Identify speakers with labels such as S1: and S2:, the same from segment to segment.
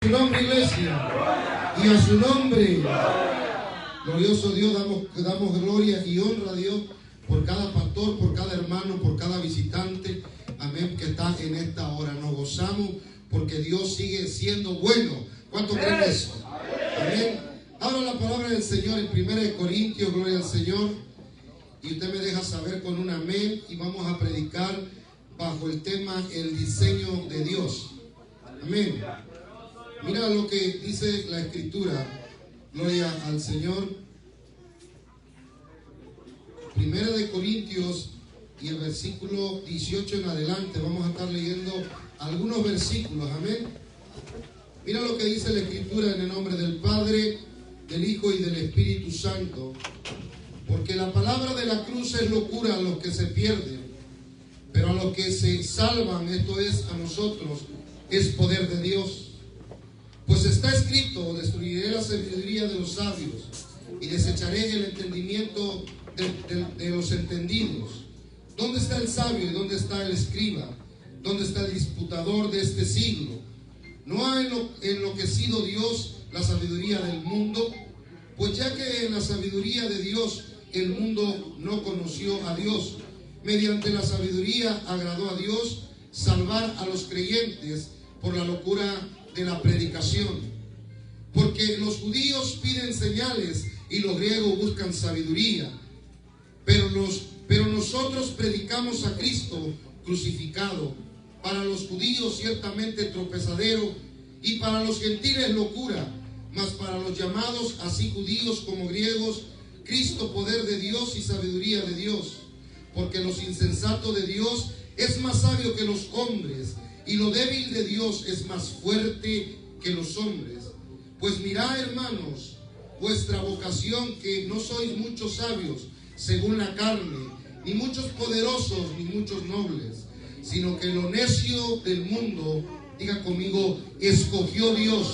S1: Su nombre, iglesia, y a su nombre, glorioso Dios, damos gloria y honra a Dios por cada pastor, por cada hermano, por cada visitante, amén, que está en esta hora. Nos gozamos porque Dios sigue siendo bueno. ¿Cuánto creen eso? Amén. Abra la palabra del Señor en 1 Corintios, gloria al Señor, y usted me deja saber con un amén, y vamos a predicar bajo el tema el diseño de Dios. Amén. Mira lo que dice la Escritura, gloria al Señor. 1 Corintios y el versículo 18 en adelante, vamos a estar leyendo algunos versículos, amén. Mira lo que dice la Escritura en el nombre del Padre, del Hijo y del Espíritu Santo. Porque la palabra de la cruz es locura a los que se pierden, pero a los que se salvan, esto es a nosotros, es poder de Dios. Pues está escrito: destruiré la sabiduría de los sabios y desecharé el entendimiento de los entendidos. ¿Dónde está el sabio y dónde está el escriba? ¿Dónde está el disputador de este siglo? ¿No ha enloquecido Dios la sabiduría del mundo? Pues ya que en la sabiduría de Dios el mundo no conoció a Dios, mediante la sabiduría agradó a Dios salvar a los creyentes por la locura de la predicación. Porque los judíos piden señales y los griegos buscan sabiduría, pero nosotros predicamos a Cristo crucificado, para los judíos ciertamente tropezadero y para los gentiles locura, mas para los llamados, así judíos como griegos, Cristo poder de Dios y sabiduría de Dios. Porque los insensatos de Dios es más sabio que los hombres, y lo débil de Dios es más fuerte que los hombres. Pues mirad, hermanos, vuestra vocación, que no sois muchos sabios según la carne, ni muchos poderosos, ni muchos nobles, sino que lo necio del mundo, diga conmigo, escogió Dios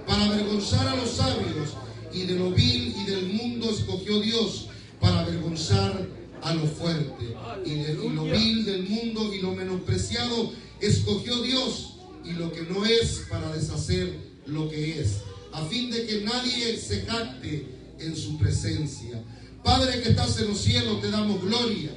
S1: para avergonzar a los sabios, y de lo vil y del mundo escogió Dios para avergonzar a lo fuerte. Y lo vil del mundo y lo menospreciado escogió Dios, y lo que no es, para deshacer lo que es, a fin de que nadie se jacte en su presencia. Padre que estás en los cielos, te damos gloria,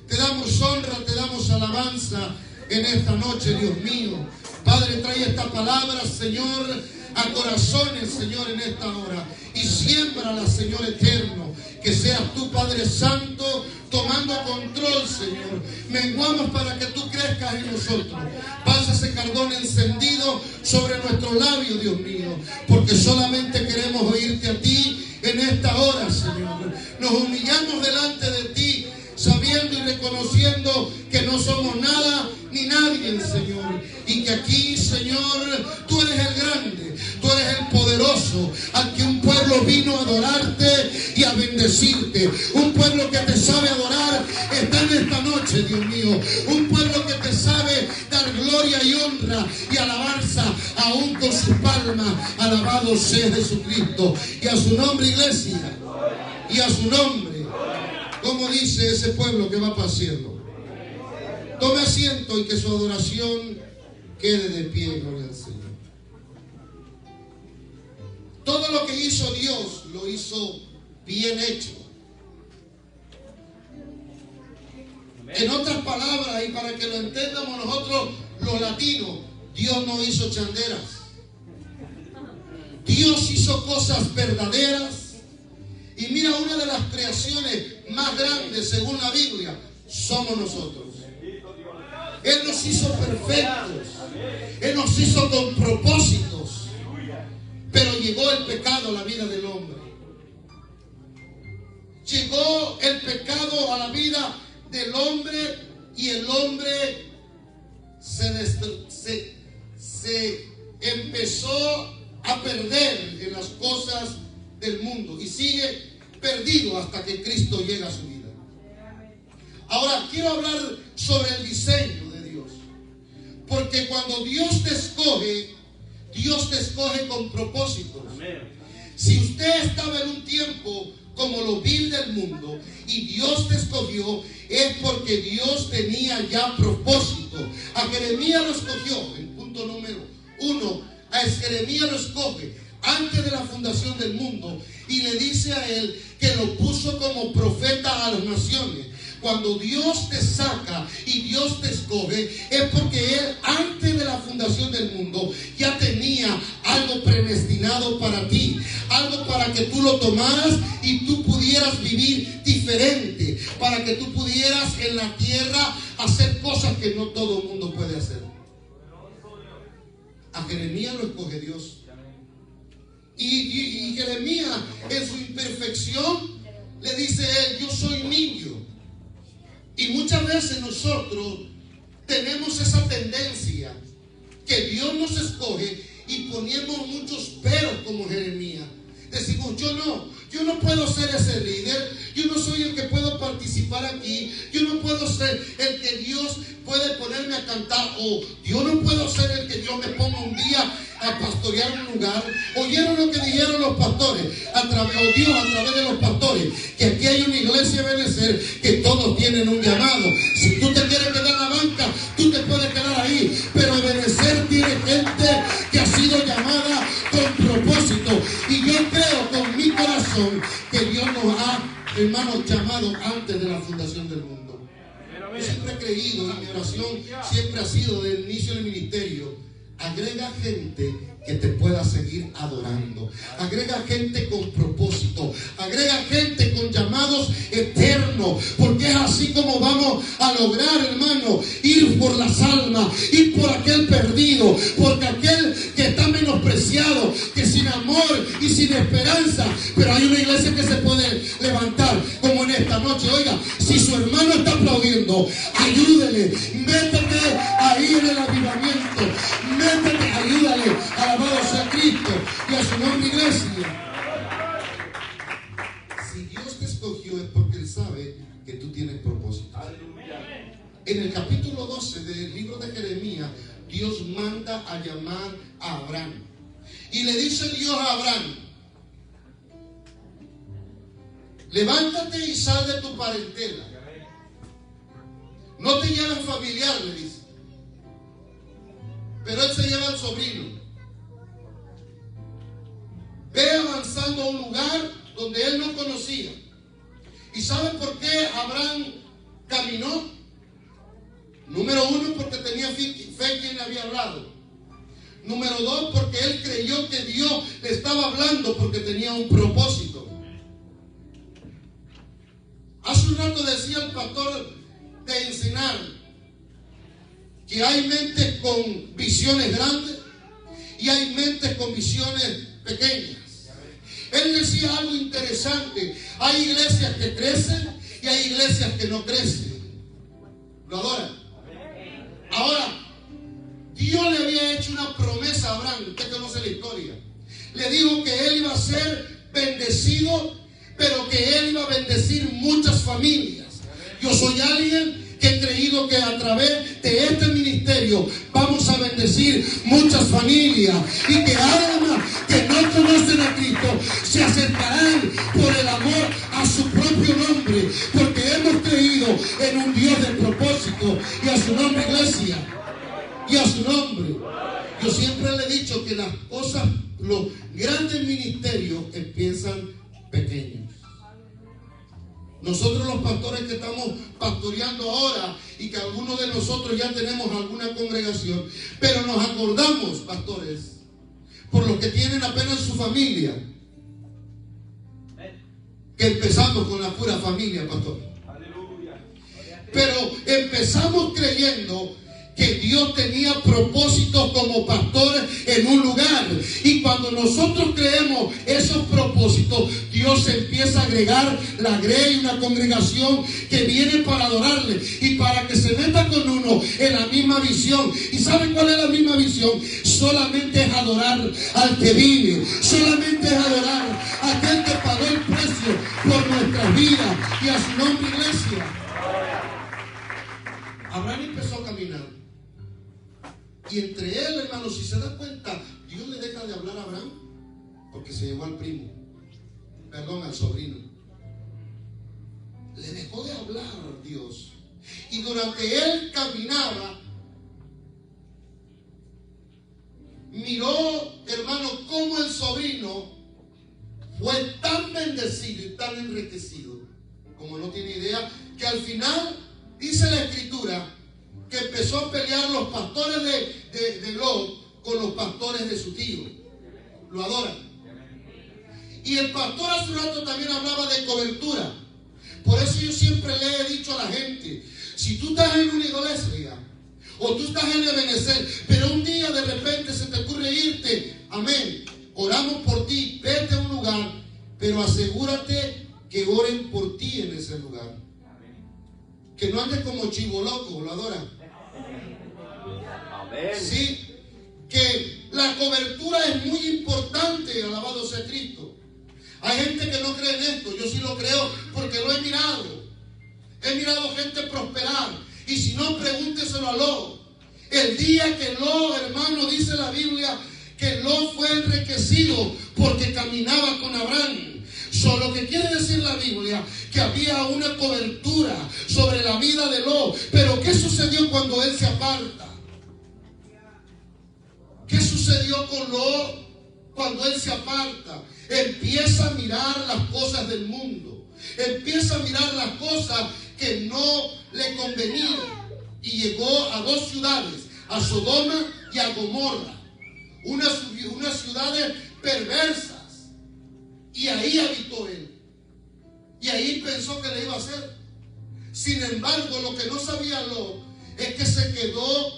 S1: te damos honra, te damos alabanza en esta noche, Dios mío. Padre, trae esta palabra, Señor, a corazones, Señor, en esta hora, y siémbrala, Señor eterno. Que seas tú, Padre Santo, tomando control, Señor. Menguamos para que tú crezcas en nosotros. Pasa ese cardón encendido sobre nuestros labios, Dios mío, porque solamente queremos oírte a ti en esta hora, Señor. Nos humillamos delante de ti, sabiendo y reconociendo que no somos nada ni nadie, Señor, y que aquí, Señor, tú eres el grande, tú eres el poderoso, al que un pueblo vino a adorarte y a bendecirte. Un pueblo que te sabe adorar está en esta noche, Dios mío. Un pueblo que te sabe dar gloria y honra y alabanza, aún con sus palmas. Alabado sea Jesucristo. Y a su nombre, iglesia, y a su nombre. Como dice ese pueblo que va paseando. Tome asiento y que su adoración quede de pie, gloria al Señor. Todo lo que hizo Dios lo hizo bien hecho. En otras palabras, y para que lo entendamos nosotros los latinos, Dios no hizo chanderas. Dios hizo cosas verdaderas. Y mira, una de las creaciones más grandes según la Biblia somos nosotros. Él nos hizo perfectos, Él nos hizo con propósitos, pero llegó el pecado a la vida del hombre. Llegó el pecado a la vida del hombre, y el hombre se empezó a perder en las cosas del mundo, y sigue perdido hasta que Cristo llega a su vida. Ahora quiero hablar sobre el diseño de Dios, porque cuando Dios te escoge con propósitos. Si usted estaba en un tiempo como lo vil del mundo y Dios te escogió, es porque Dios tenía ya propósito. A Jeremías lo escogió, el punto número 1, a Jeremías lo escoge antes de la fundación del mundo y le dice a él que lo puso como profeta a las naciones. Cuando Dios te saca y Dios te escoge, es porque Él antes de la fundación del mundo ya tenía algo predestinado para ti, algo para que tú lo tomaras y tú pudieras vivir diferente, para que tú pudieras en la tierra hacer cosas que no todo el mundo puede hacer. A Jeremías lo escoge Dios. Y Jeremías en su imperfección le dice él: yo soy niño. Y muchas veces nosotros tenemos esa tendencia que Dios nos escoge y ponemos muchos peros como Jeremías. Decimos: yo no puedo ser ese líder, yo no soy el que puedo participar aquí, yo no puedo ser el que Dios puede ponerme a cantar, o yo no puedo ser el que Dios me ponga un día a pastorear un lugar. ¿Oyeron lo que dijeron los pastores? Dios a través de los pastores, que aquí hay una iglesia Benecer, que todos tienen un llamado. Si tú te quieres quedar en la banca, tú te puedes quedar ahí, pero Benecer tiene gente que ha sido llamada con propósito. Y yo creo con mi corazón que Dios nos ha, hermanos, llamado antes de la fundación del mundo. Yo siempre he creído, y mi oración siempre ha sido del inicio del ministerio: agrega gente que te pueda seguir adorando, agrega gente con propósito, agrega gente con llamados eternos, porque es así como vamos a lograr, hermano, ir por las almas, ir por aquel perdido, porque aquel que está menospreciado, que sin amor y sin esperanza. Pero hay una iglesia que se puede levantar como en esta noche. Oiga, si su hermano está aplaudiendo, ayúdele, métete ahí en el avivamiento, métete, ayúdale. Alabado sea Cristo y a su nombre, iglesia. Si Dios te escogió es porque Él sabe que tú tienes propósito. En el capítulo 12 del libro de Jeremías, Dios manda a llamar a Abraham. Y le dice Dios a Abraham: levántate y sal de tu parentela. No te lleves familiar, le dice. Pero él se lleva al sobrino. Ve avanzando a un lugar donde él no conocía. ¿Y saben por qué Abraham caminó? Número uno, porque tenía fe en quien le había hablado. Número dos, porque él creyó que Dios le estaba hablando, porque tenía un propósito. Hace un rato decía el pastor de Encenar que hay mentes con visiones grandes y hay mentes con visiones pequeñas. Él decía algo interesante: hay iglesias que crecen y hay iglesias que no crecen. ¿Lo adoran? Ahora, Dios le había hecho una promesa a Abraham. Usted conoce la historia. Le dijo que él iba a ser bendecido, pero que él iba a bendecir muchas familias. Yo soy alguien que he creído que a través de este ministerio vamos a bendecir muchas familias, y que almas que no conocen a Cristo se acercarán por el amor a su propio nombre, porque hemos creído en un Dios de propósito. Y a su nombre, iglesia, y a su nombre. Yo siempre le he dicho que las cosas, los grandes ministerios empiezan pequeños. Nosotros los pastores que estamos pastoreando ahora, y que algunos de nosotros ya tenemos alguna congregación, pero nos acordamos, pastores, por los que tienen apenas su familia, que empezamos con la pura familia, pastor. Pero empezamos creyendo que Dios tenía propósitos como pastores en un lugar, y cuando nosotros creemos esos propósitos, Dios empieza a agregar la grey y una congregación que viene para adorarle y para que se meta con uno en la misma visión. ¿Y saben cuál es la misma visión? Solamente es adorar al que vive, solamente es adorar a aquel que pagó el precio por nuestras vidas. Y a su nombre, iglesia. Abraham empezó a caminar. Y entre él, hermano, si se da cuenta, Dios le deja de hablar a Abraham porque se llevó al primo, perdón, al sobrino. Le dejó de hablar Dios. Y durante él caminaba, miró, hermano, cómo el sobrino fue tan bendecido y tan enriquecido, como no tiene idea, que al final dice la escritura que empezó a pelear los pastores de Lot con los pastores de su tío. Lo adoran. Y el pastor hace un rato también hablaba de cobertura. Por eso yo siempre le he dicho a la gente, si tú estás en una iglesia o tú estás en Ebenezer, pero un día de repente se te ocurre irte, amén, oramos por ti, vete a un lugar, pero asegúrate que oren por ti en ese lugar. Que no andes como chivo loco, lo adoran. Amén. Sí, que la cobertura es muy importante, alabado sea Cristo. Hay gente que no cree en esto, yo sí lo creo porque lo he mirado. He mirado gente prosperar, y si no, pregúnteselo a Lot. El día que Lot, hermano, dice la Biblia que Lot fue enriquecido porque caminaba con Abraham. Solo que quiere decir la Biblia que había una cobertura sobre la vida de Lot. Pero ¿qué sucedió cuando él se aparta? ¿Qué sucedió con Lot cuando él se aparta? Empieza a mirar las cosas del mundo. Empieza a mirar las cosas que no le convenían. Y llegó a dos ciudades, a Sodoma y a Gomorra. Unas ciudades perversas. Y ahí habitó él. Y ahí pensó que le iba a hacer. Sin embargo, lo que no sabía Lot es que se quedó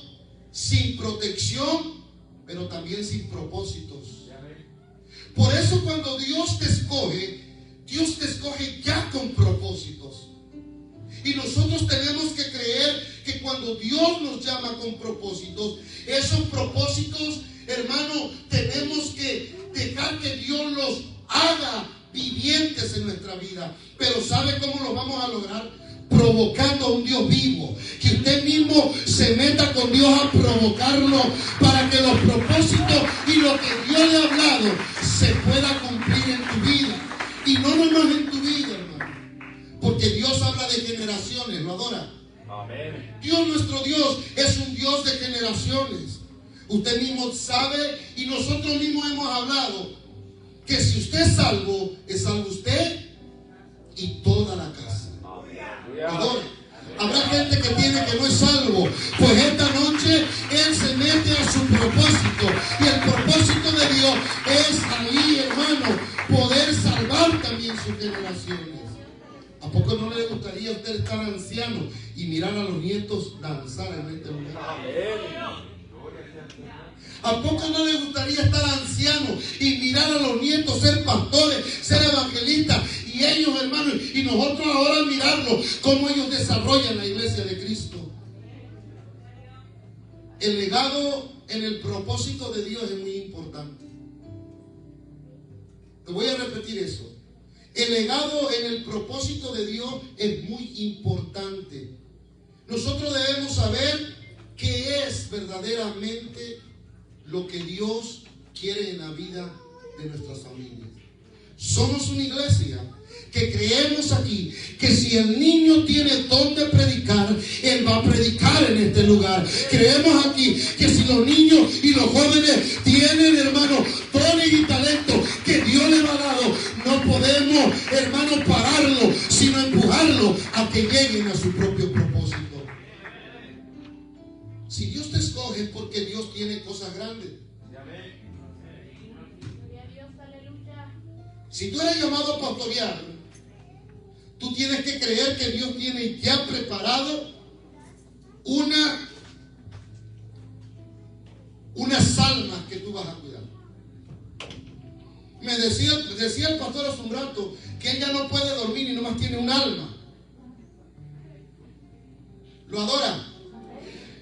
S1: sin protección, pero también sin propósitos. Por eso cuando Dios te escoge ya con propósitos. Y nosotros tenemos que creer que cuando Dios nos llama con propósitos, esos propósitos, hermano, tenemos que dejar que Dios los haga vivientes en nuestra vida. Pero ¿sabe cómo lo vamos a lograr? Provocando a un Dios vivo. Que usted mismo se meta con Dios a provocarlo para que los propósitos y lo que Dios le ha hablado se pueda cumplir en tu vida. Y no nomás en tu vida, hermano. Porque Dios habla de generaciones, ¿lo adora? Amén. Dios, nuestro Dios, es un Dios de generaciones. Usted mismo sabe y nosotros mismos hemos hablado que si usted es salvo usted y toda la casa. Adora. Habrá gente que tiene que no es salvo. Pues esta noche él se mete a su propósito. Y el propósito de Dios es ahí, hermano, poder salvar también sus generaciones. ¿A poco no le gustaría a usted estar anciano y mirar a los nietos danzar en este lugar? ¿A poco no le gustaría estar anciano y mirar a los nietos ser pastores, ser evangelistas? Y ellos, hermanos, y nosotros ahora mirarlos, cómo ellos desarrollan la iglesia de Cristo. El legado en el propósito de Dios es muy importante. Te voy a repetir eso. El legado en el propósito de Dios es muy importante. Nosotros debemos saber qué es verdaderamente lo que Dios quiere en la vida de nuestras familias. Somos una iglesia que creemos aquí que si el niño tiene donde predicar, él va a predicar en este lugar. Creemos aquí que si los niños y los jóvenes tienen, hermano, dones y talentos que Dios les ha dado, no podemos, hermano, pararlo, sino empujarlo a que lleguen a su propio propósito. Si Dios te escoge es porque Dios tiene cosas grandes. Si tú eres llamado a pastorear, tú tienes que creer que Dios tiene ya preparado unas almas que tú vas a cuidar. Me decía el pastor hace un rato que ella no puede dormir y nomás tiene un alma. Lo adora.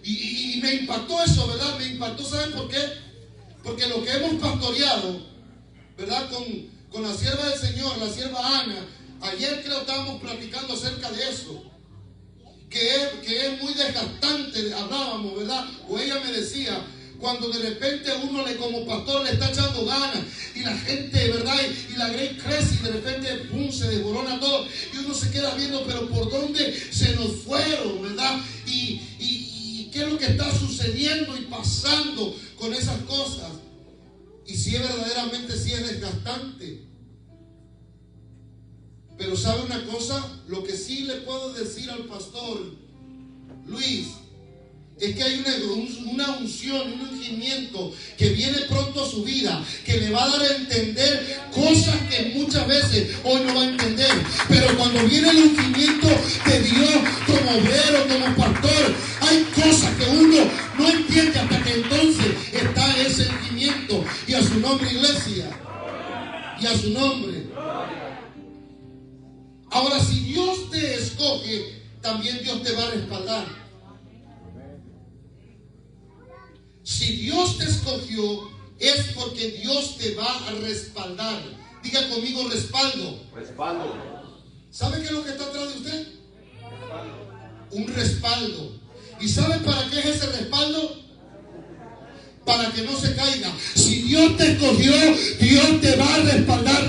S1: Y me impactó eso, ¿verdad? Me impactó, ¿saben por qué? Porque lo que hemos pastoreado, ¿verdad? Con la sierva del Señor, la sierva Ana, ayer creo estábamos platicando acerca de eso, que es muy desgastante, hablábamos, ¿verdad? O ella me decía, cuando de repente uno como pastor le está echando ganas y la gente, ¿verdad? Y la grey crece y de repente pum, se desborona todo y uno se queda viendo, pero ¿por dónde se nos fueron, verdad? Y qué es lo que está sucediendo y pasando con esas cosas. sí, verdaderamente sí es desgastante. Pero ¿sabe una cosa? Lo que sí le puedo decir al pastor Luis es que hay una unción, un ungimiento que viene pronto a su vida, que le va a dar a entender cosas que muchas veces hoy no va a entender. Pero cuando viene el ungimiento de Dios como obrero, como pastor, hay cosas que uno no entiende hasta que entonces está ese ungimiento. Y a su nombre, iglesia, y a su nombre. Ahora, si Dios te escoge, también Dios te va a respaldar. Si Dios te escogió, es porque Dios te va a respaldar. Diga conmigo: respaldo.
S2: Respaldo.
S1: ¿Sabe qué es lo que está atrás de usted? Un respaldo. ¿Y sabe para qué es ese respaldo? Para que no se caiga. Si Dios te escogió, Dios te va a respaldar.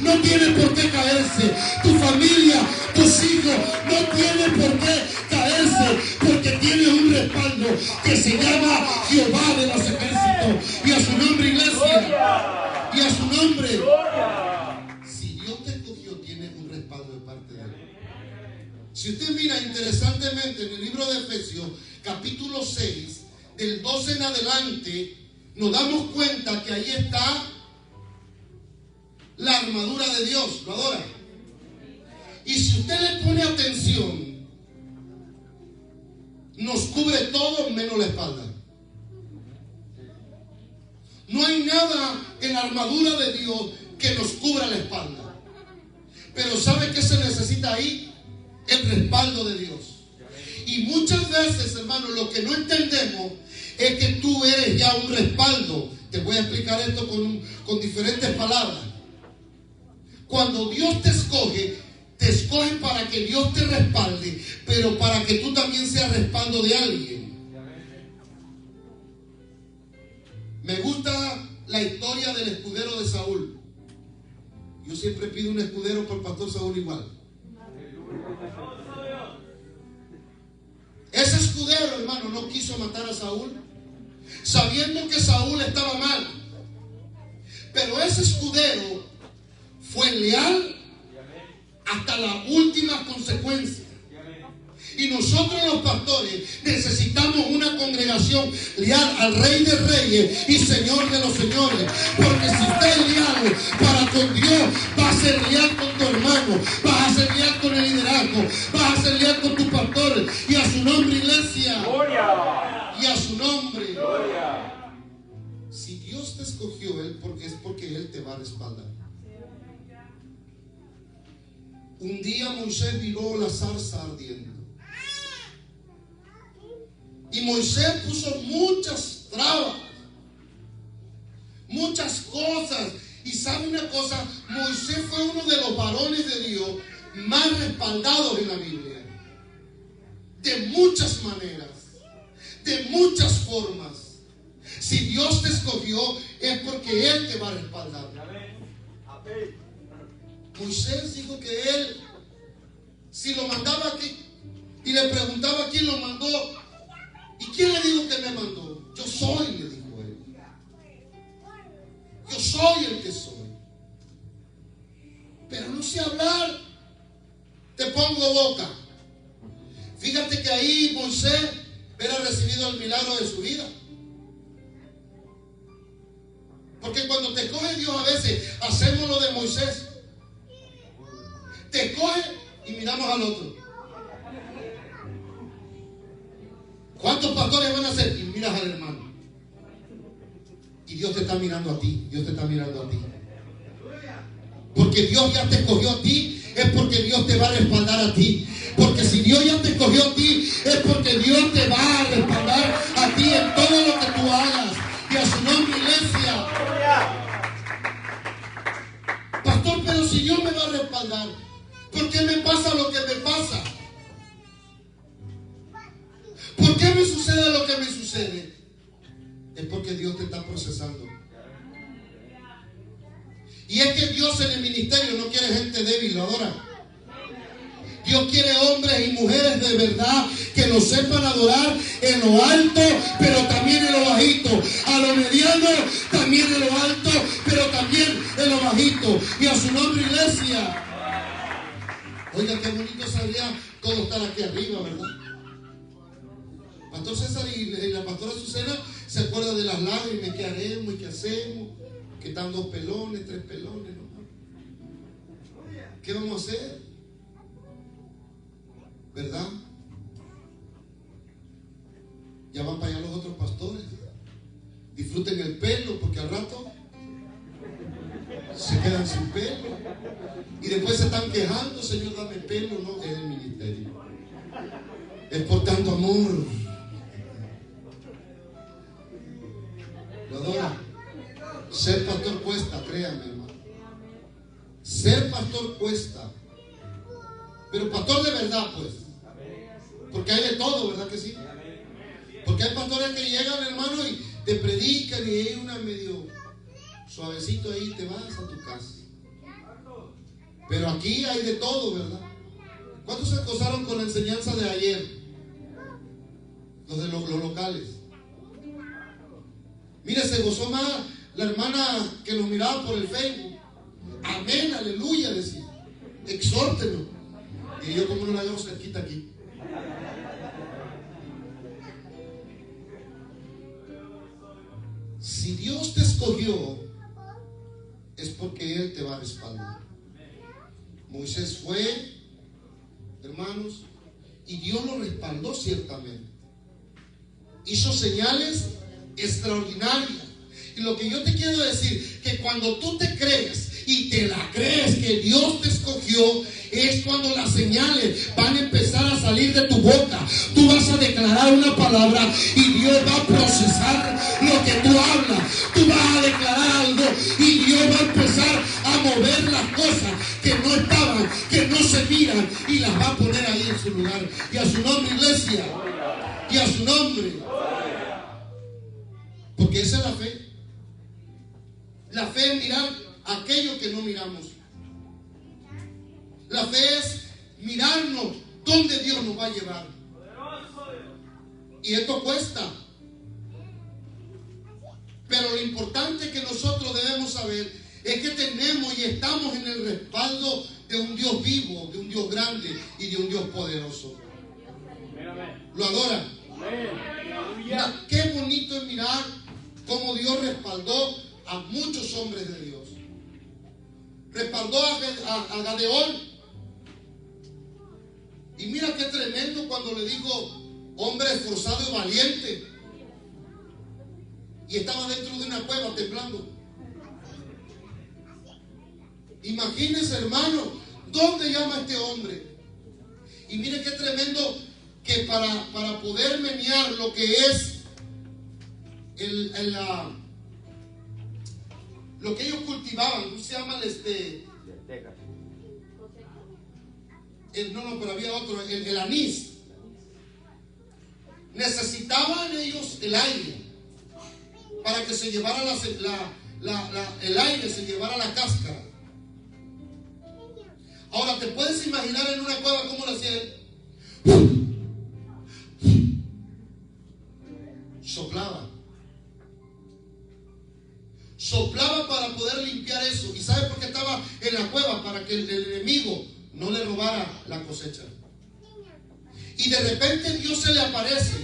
S1: No tiene por qué caerse. Tu familia, tus hijos, no tienen por qué caerse, porque tiene un respaldo que se llama Jehová de los ejércitos. Y a su nombre, iglesia. Y a su nombre. Si Dios te escogió, tienes un respaldo de parte de Él. Si usted mira interesantemente en el libro de Efesios, capítulo 6, del 12 en adelante, nos damos cuenta que ahí está la armadura de Dios. ¿Lo adora? Y si usted le pone atención, nos cubre todo menos la espalda. No hay nada en la armadura de Dios que nos cubra la espalda. Pero ¿sabe qué se necesita ahí? El respaldo de Dios. Y muchas veces, hermano, lo que no entendemos es que tú eres ya un respaldo. Te voy a explicar esto con diferentes palabras. Cuando Dios te escoge para que Dios te respalde, pero para que tú también seas respaldo de alguien. Me gusta la historia del escudero de Saúl. Yo siempre pido un escudero por el pastor Saúl igual. Ese escudero, hermano, no quiso matar a Saúl, sabiendo que Saúl estaba mal. Pero ese escudero fue leal hasta la última consecuencia. Y nosotros los pastores necesitamos una congregación leal al Rey de Reyes y Señor de los Señores. Porque si usted es leal para con Dios, va a ser leal con tu hermano, vas a ser leal con el liderazgo, vas a ser leal con tu pastor. Y a su nombre, iglesia.
S2: Gloria.
S1: Y a su nombre.
S2: Gloria.
S1: Si Dios te escogió, es porque Él te va a respaldar. Un día Moisés miró la zarza ardiendo. Y Moisés puso muchas trabas, muchas cosas. Y sabe una cosa, Moisés fue uno de los varones de Dios más respaldados en la Biblia. De muchas maneras, de muchas formas. Si Dios te escogió, es porque Él te va a respaldar. Moisés dijo que él, si lo mandaba aquí, y le preguntaba quién lo mandó, ¿y quién le dijo que me mandó? Yo soy, le dijo él. Yo soy el que soy. Pero no sé hablar, te pongo boca. Fíjate que ahí Moisés hubiera recibido el milagro de su vida. Porque cuando te coge Dios, a veces hacemos lo de Moisés. Te coge y miramos al otro. ¿Cuántos pastores van a hacer? Y miras al hermano. Y Dios te está mirando a ti. Dios te está mirando a ti. Porque Dios ya te escogió a ti, es porque Dios te va a respaldar a ti. Porque si Dios ya te escogió a ti, es porque Dios te va a respaldar a ti en todo lo que tú hagas. Y a su nombre, iglesia. Pastor, pero si Dios me va a respaldar, ¿por qué me pasa lo que me pasa? ¿Por qué me sucede lo que me sucede? Es porque Dios te está procesando. Y es que Dios en el ministerio no quiere gente débil, ¿lo adora? Dios quiere hombres y mujeres de verdad que lo sepan adorar en lo alto, pero también en lo bajito. A lo mediano, también en lo alto, pero también en lo bajito. Y a su nombre, iglesia. Oiga, qué bonito sería todo estar aquí arriba, ¿verdad? Pastor César y la pastora Azucena se acuerdan de las lágrimas que haremos y que hacemos, que están 2 pelones, 3 pelones, ¿no? ¿Qué vamos a hacer? ¿Verdad? Ya van para allá los otros pastores. Disfruten el pelo, porque al rato se quedan sin pelo. Y después se están quejando: Señor, dame pelo. No, es el ministerio. Es por tanto amor. ¿Lo adora? Ser pastor cuesta, créanme, hermano. Ser pastor cuesta. Pero pastor de verdad, pues. Porque hay de todo, ¿verdad que sí? Porque hay pastores que llegan, hermano, y te predican y hay una medio suavecito ahí, te vas a tu casa. Pero aquí hay de todo, ¿verdad? ¿Cuántos se gozaron con la enseñanza de ayer? Los de los locales. Mire, se gozó más la hermana que nos miraba por el Facebook. Amén, aleluya, decía. Exhórtenos. Y yo, como no la veo cerquita aquí. Si Dios te escogió, es porque Él te va a respaldar. Moisés fue, hermanos, y Dios lo respaldó ciertamente. Hizo señales extraordinarias. Y lo que yo te quiero decir, que cuando tú te crees y te la crees que Dios te escogió, es cuando las señales van a empezar a salir de tu boca. Tú vas a declarar una palabra y Dios va a procesar lo que tú hablas. Tú vas a declarar algo y Dios va a empezar a mover las cosas que no estaban, que no se miran, y las va a poner ahí en su lugar. Y a su nombre, iglesia. Y a su nombre. Porque esa es la fe. La fe es mirar aquello que no miramos. La fe es mirarnos dónde Dios nos va a llevar. Y esto cuesta. Pero lo importante que nosotros debemos saber es que tenemos y estamos en el respaldo de un Dios vivo, de un Dios grande y de un Dios poderoso. ¿Lo adoran? Mira, qué bonito es mirar cómo Dios respaldó a muchos hombres de Dios. Respaldó a Gadeón. Y mira qué tremendo cuando le dijo: hombre esforzado y valiente. Y estaba dentro de una cueva temblando. Imagínense, hermano, ¿dónde llama este hombre? Y mire qué tremendo que para poder menear lo que es lo que ellos cultivaban, ¿cómo se llama? No, pero había otro, el anís. Necesitaban ellos el aire para que se llevara el aire, se llevara la cáscara. Ahora, ¿te puedes imaginar en una cueva cómo lo hacía él? Soplaba para poder limpiar eso. ¿Y sabe por qué estaba en la cueva? Para que el enemigo no le robara la cosecha. Y de repente Dios se le aparece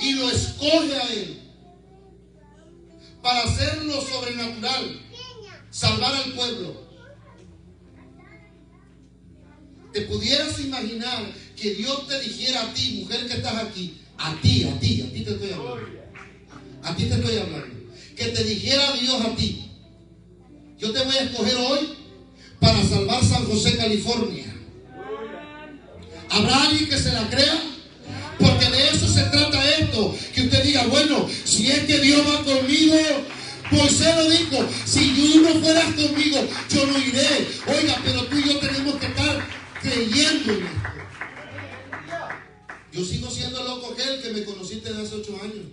S1: y lo escoge a él para hacer lo sobrenatural, salvar al pueblo. ¿Te pudieras imaginar que Dios te dijera a ti, mujer que estás aquí, a ti te estoy hablando, a ti te estoy hablando, que te dijera Dios a ti: yo te voy a escoger hoy para salvar San José, California? ¿Habrá alguien que se la crea? Porque de eso se trata esto, que usted diga: bueno, si es que Dios va conmigo. Moisés lo dijo: si tú no fueras conmigo, yo no iré. Oiga, pero tú y yo tenemos que estar creyendo en esto. Yo sigo siendo loco aquel que me conociste desde hace 8 años.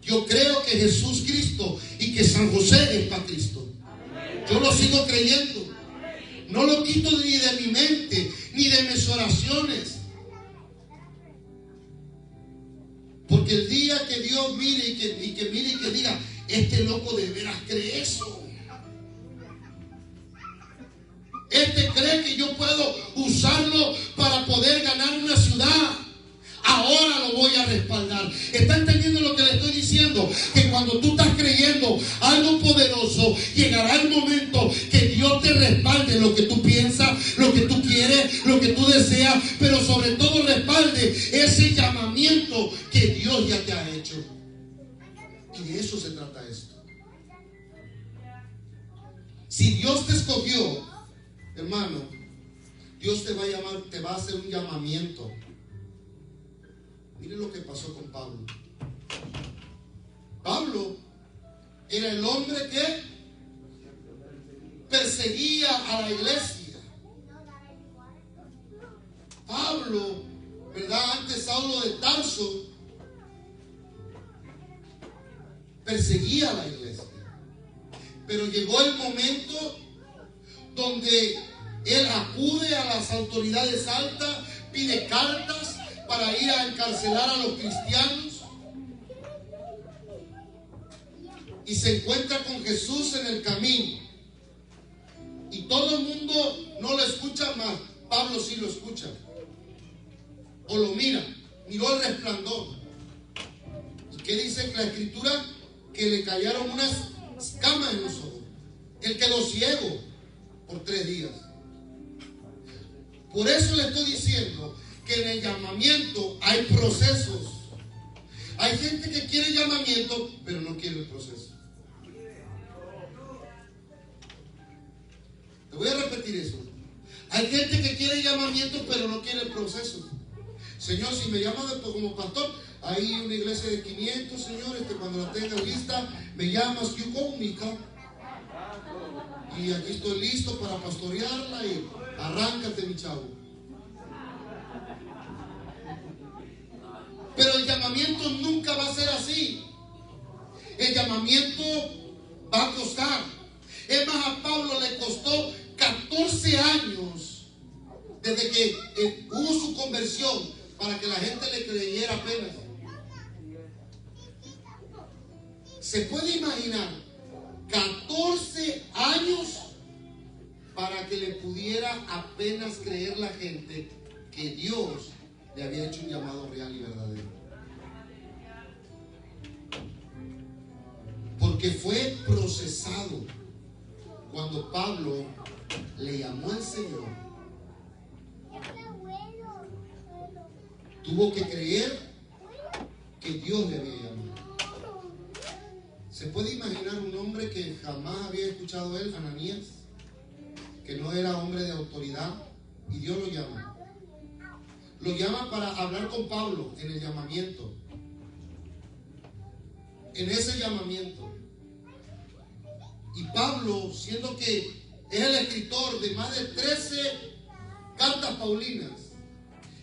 S1: Yo creo que Jesús Cristo y que San José es para Cristo. Yo lo sigo creyendo. No lo quito ni de mi mente, ni de mis oraciones. Porque el día que Dios mire y que mire y que diga, este loco de veras cree eso. Este cree que yo puedo usarlo para poder ganar una ciudad. Ahora lo voy a respaldar. ¿Está entendiendo lo que le estoy diciendo? Que cuando tú estás creyendo algo poderoso, llegará el momento que Dios te respalde lo que tú piensas, lo que tú quieres, lo que tú deseas, pero sobre todo respalde ese llamamiento que Dios ya te ha hecho. Y de eso se trata esto. Si Dios te escogió, hermano, Dios te va a llamar, te va a hacer un llamamiento. Miren lo que pasó con Pablo. Pablo era el hombre que perseguía a la iglesia. Pablo, ¿verdad? Antes Saulo de Tarso perseguía a la iglesia. Pero llegó el momento donde él acude a las autoridades altas, pide cartas para ir a encarcelar a los cristianos, y se encuentra con Jesús en el camino, y todo el mundo no lo escucha más. Pablo sí lo escucha, o lo mira, miró el resplandor. ¿Y qué dice la escritura? Que le cayeron unas escamas en los ojos. Él quedó ciego por 3 días. Por eso le estoy diciendo que en el llamamiento hay procesos. Hay gente que quiere llamamiento, pero no quiere el proceso. Te voy a repetir eso. Hay gente que quiere llamamiento, pero no quiere el proceso. Señor, si me llamas como pastor, hay una iglesia de 500, Señor, cuando la tengas lista, me llamas, you call me, come. Y aquí estoy listo para pastorearla y arráncate, mi chavo. Pero el llamamiento nunca va a ser así. El llamamiento va a costar. Es más, a Pablo le costó 14 años desde que hubo su conversión para que la gente le creyera apenas. ¿Se puede imaginar 14 años para que le pudiera apenas creer la gente que Dios le había hecho un llamado real y verdadero? Porque fue procesado. Cuando Pablo le llamó al Señor, tuvo que creer que Dios le había llamado. ¿Se puede imaginar un hombre que jamás había escuchado él, Ananías, que no era hombre de autoridad, y Dios lo llama? Lo llama para hablar con Pablo en el llamamiento. En ese llamamiento. Y Pablo, siendo que es el escritor de más de 13 cartas paulinas,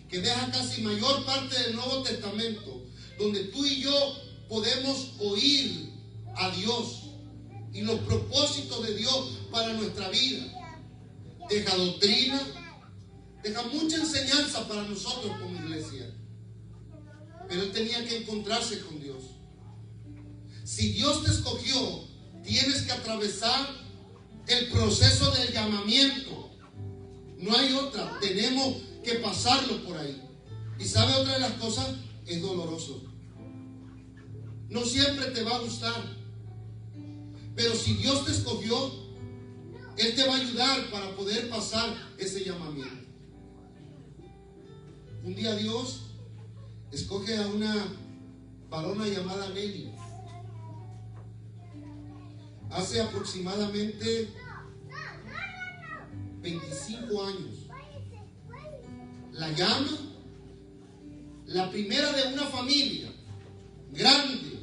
S1: que deja casi mayor parte del Nuevo Testamento, donde tú y yo podemos oír a Dios y los propósitos de Dios para nuestra vida. Deja doctrina, deja mucha enseñanza para nosotros como iglesia. Pero él tenía que encontrarse con Dios. Si Dios te escogió, tienes que atravesar el proceso del llamamiento. No hay otra. Tenemos que pasarlo por ahí. Y ¿sabe otra de las cosas? Es doloroso. No siempre te va a gustar. Pero si Dios te escogió, Él te va a ayudar para poder pasar ese llamamiento. Un día Dios escoge a una varona llamada Nelly. Hace aproximadamente 25 años. La llama, la primera de una familia grande.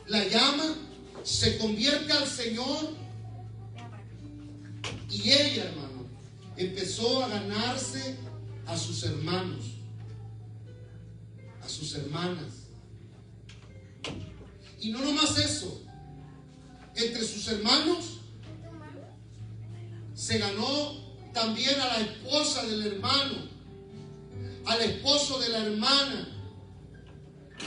S1: La llama, se convierte al Señor, y ella, hermano, empezó a ganarse a sus hermanos, a sus hermanas. Y no nomás eso, entre sus hermanos se ganó también a la esposa del hermano, al esposo de la hermana.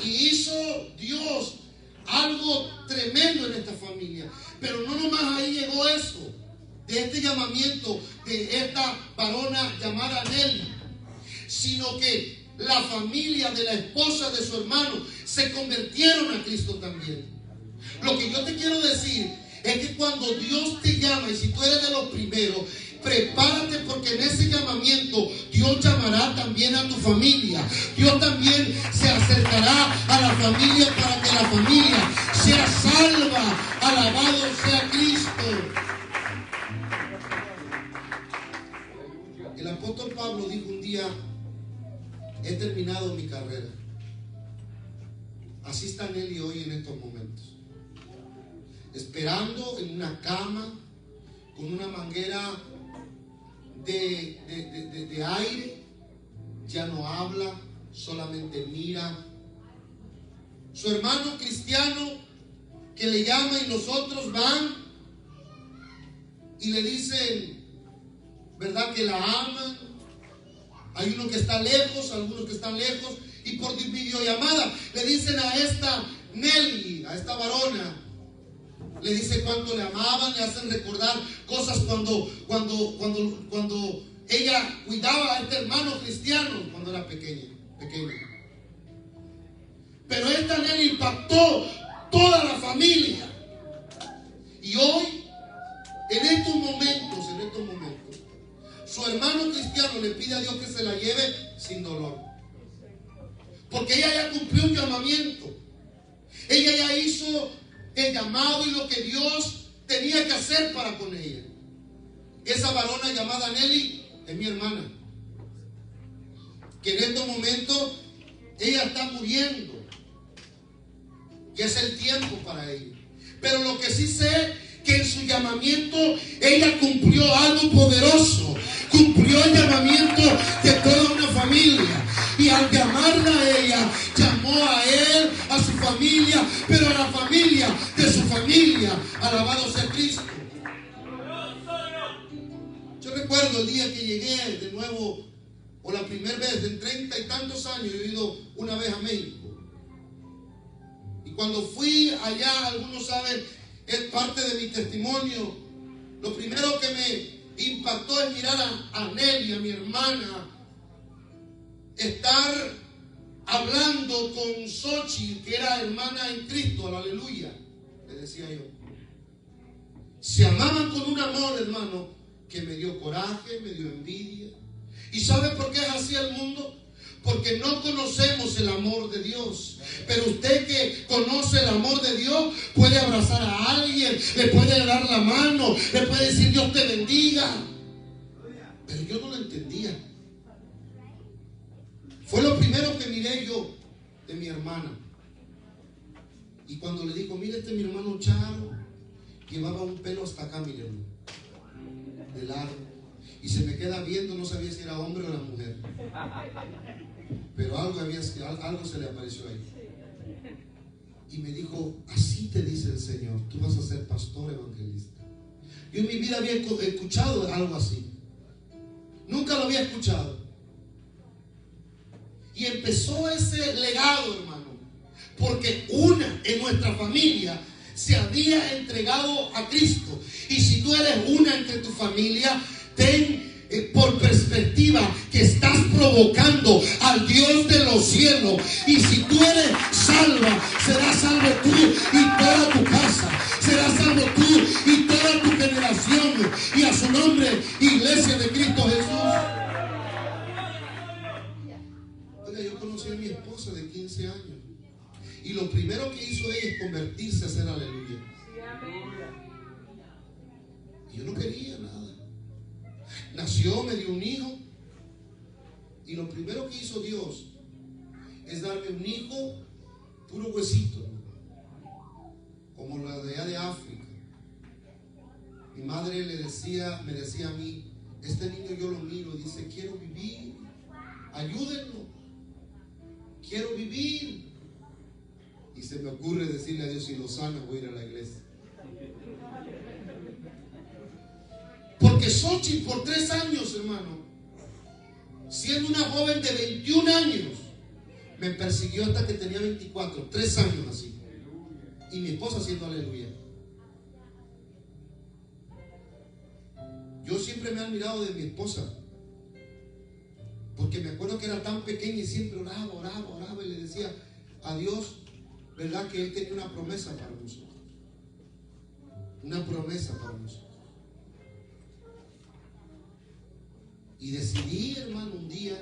S1: Y hizo Dios algo tremendo en esta familia. Pero no nomás ahí llegó eso, de este llamamiento de esta varona llamada Nelly, sino que la familia de la esposa de su hermano se convirtieron a Cristo también. Lo que yo te quiero decir es que cuando Dios te llama, y si tú eres de los primeros, prepárate, porque en ese llamamiento Dios llamará también a tu familia. Dios también se acercará a la familia para que la familia sea salva. Alabado sea Cristo. El apóstol Pablo dijo un día: he terminado mi carrera. Así está Nelly hoy en estos momentos, esperando en una cama con una manguera de aire. Ya no habla, solamente mira. Su hermano cristiano que le llama y los otros van y le dicen, ¿verdad?, que la aman. Hay uno que está lejos, algunos que están lejos, y por videollamada le dicen a esta Nelly, a esta varona, le dice cuánto le amaban, le hacen recordar cosas cuando ella cuidaba a este hermano cristiano cuando era pequeña. Pero esta Nelly impactó toda la familia. Y hoy, en estos momentos, su hermano cristiano le pide a Dios que se la lleve sin dolor. Porque ella ya cumplió un llamamiento. Ella ya hizo el llamado y lo que Dios tenía que hacer para con ella. Esa varona llamada Nelly es mi hermana, que en estos momentos ella está muriendo. Ya es el tiempo para ella. Pero lo que sí sé, que en su llamamiento ella cumplió algo poderoso. Cumplió el llamamiento de toda una familia. Y al llamarla a ella, llamó a él, a su familia, pero a la familia de su familia. Alabado sea Cristo. Yo recuerdo el día que llegué de nuevo, o la primera vez en 30 y tantos años. Yo he ido una vez a México. Y cuando fui allá, algunos saben, es parte de mi testimonio. Lo primero que me impactó es mirar a Nelly, a mi hermana, estar hablando con Xochitl, que era hermana en Cristo, aleluya, le decía yo. Se amaban con un amor, hermano, que me dio coraje, me dio envidia. ¿Y sabe por qué es así el mundo? Porque no conocemos el amor de Dios. Pero usted que conoce el amor de Dios puede abrazar a alguien, le puede dar la mano, le puede decir Dios te bendiga. Pero yo no lo entendía. Fue lo primero que miré yo de mi hermana. Y cuando le digo, mire, este es mi hermano Charo, llevaba un pelo hasta acá, miren, de largo. Y se me queda viendo, no sabía si era hombre o era mujer. Pero algo se le apareció ahí. Y me dijo, así te dice el Señor, tú vas a ser pastor evangelista. Yo en mi vida había escuchado algo así. Nunca lo había escuchado. Y empezó ese legado, hermano. Porque una en nuestra familia se había entregado a Cristo. Y si tú eres una entre tu familia, ten por perspectiva que estás provocando al Dios de los cielos. Y si tú eres salva, serás salvo tú y toda tu casa. Serás salvo tú y toda tu generación. Y a su nombre, Iglesia de Cristo Jesús. Oiga, yo conocí a mi esposa de 15 años. Y lo primero que hizo ella es convertirse a hacer aleluya. Y yo no quería nada. Nació, me dio un hijo. Y lo primero que hizo Dios es darme un hijo puro huesito, como la de allá de África. Mi madre me decía a mí, este niño yo lo miro y dice, quiero vivir, ayúdenlo, quiero vivir. Y se me ocurre decirle a Dios, si lo sana voy a ir a la iglesia. Porque Porque Xochitl por 3 años, hermano, siendo una joven de 21 años, me persiguió hasta que tenía 24, 3 años así. Y mi esposa haciendo aleluya. Yo siempre me he admirado de mi esposa, porque me acuerdo que era tan pequeña y siempre oraba y le decía a Dios, ¿verdad? Que Él tenía una promesa para nosotros. Una promesa para nosotros. Y decidí, hermano, un día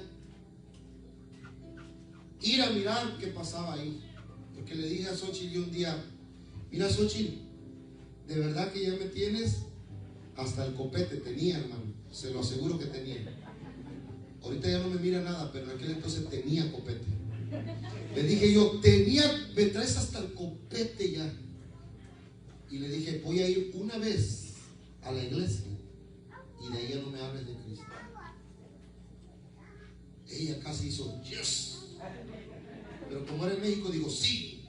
S1: ir a mirar qué pasaba ahí. Porque le dije a Xochitl un día, mira Xochitl, de verdad que ya me tienes hasta el copete. Tenía, hermano, se lo aseguro que tenía. Ahorita ya no me mira nada, pero en aquel entonces tenía copete. Le dije yo, me traes hasta el copete ya. Y le dije, voy a ir una vez a la iglesia y de ahí ya no me hables de Cristo. Ella casi hizo yes, pero como era en México, digo sí.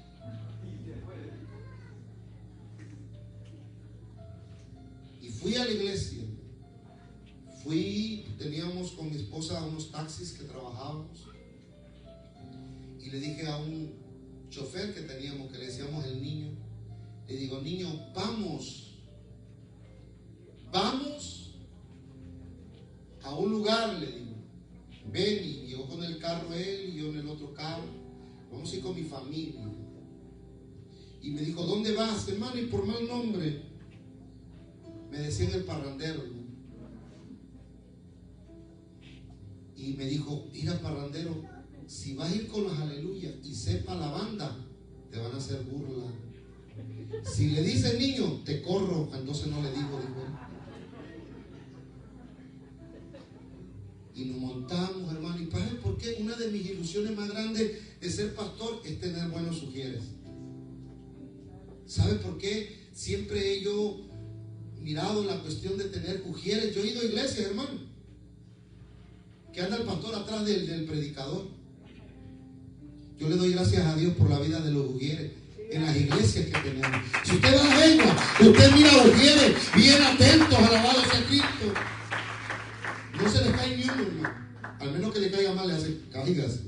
S1: Y fui a la iglesia. Teníamos con mi esposa unos taxis que trabajábamos. Y le dije a un chofer que teníamos, que le decíamos el niño, le digo, niño, vamos a un lugar, le digo. Ven, y llegó con el carro él y yo en el otro carro. Vamos a ir con mi familia. Y me dijo, ¿dónde vas, hermano? Y por mal nombre me decían el parrandero, ¿no? Y me dijo, mira parrandero, si vas a ir con los aleluyas y sepa la banda, te van a hacer burla. Si le dice el niño, te corro, entonces no le digo, dijo él. Y nos montamos, hermano. Y ¿sabes por qué? Una de mis ilusiones más grandes de ser pastor es tener buenos sugieres. ¿Sabe por qué? Siempre he yo mirado la cuestión de tener ujieres. Yo he ido a iglesias, hermano, que anda el pastor atrás del predicador. Yo le doy gracias a Dios por la vida de los ujieres en las iglesias que tenemos. Si usted va a Lengua, usted mira ujieres bien atentos, alabados a Cristo. No se le cae ni uno, hermano. Al menos que le caiga mal, le hace, cáigase.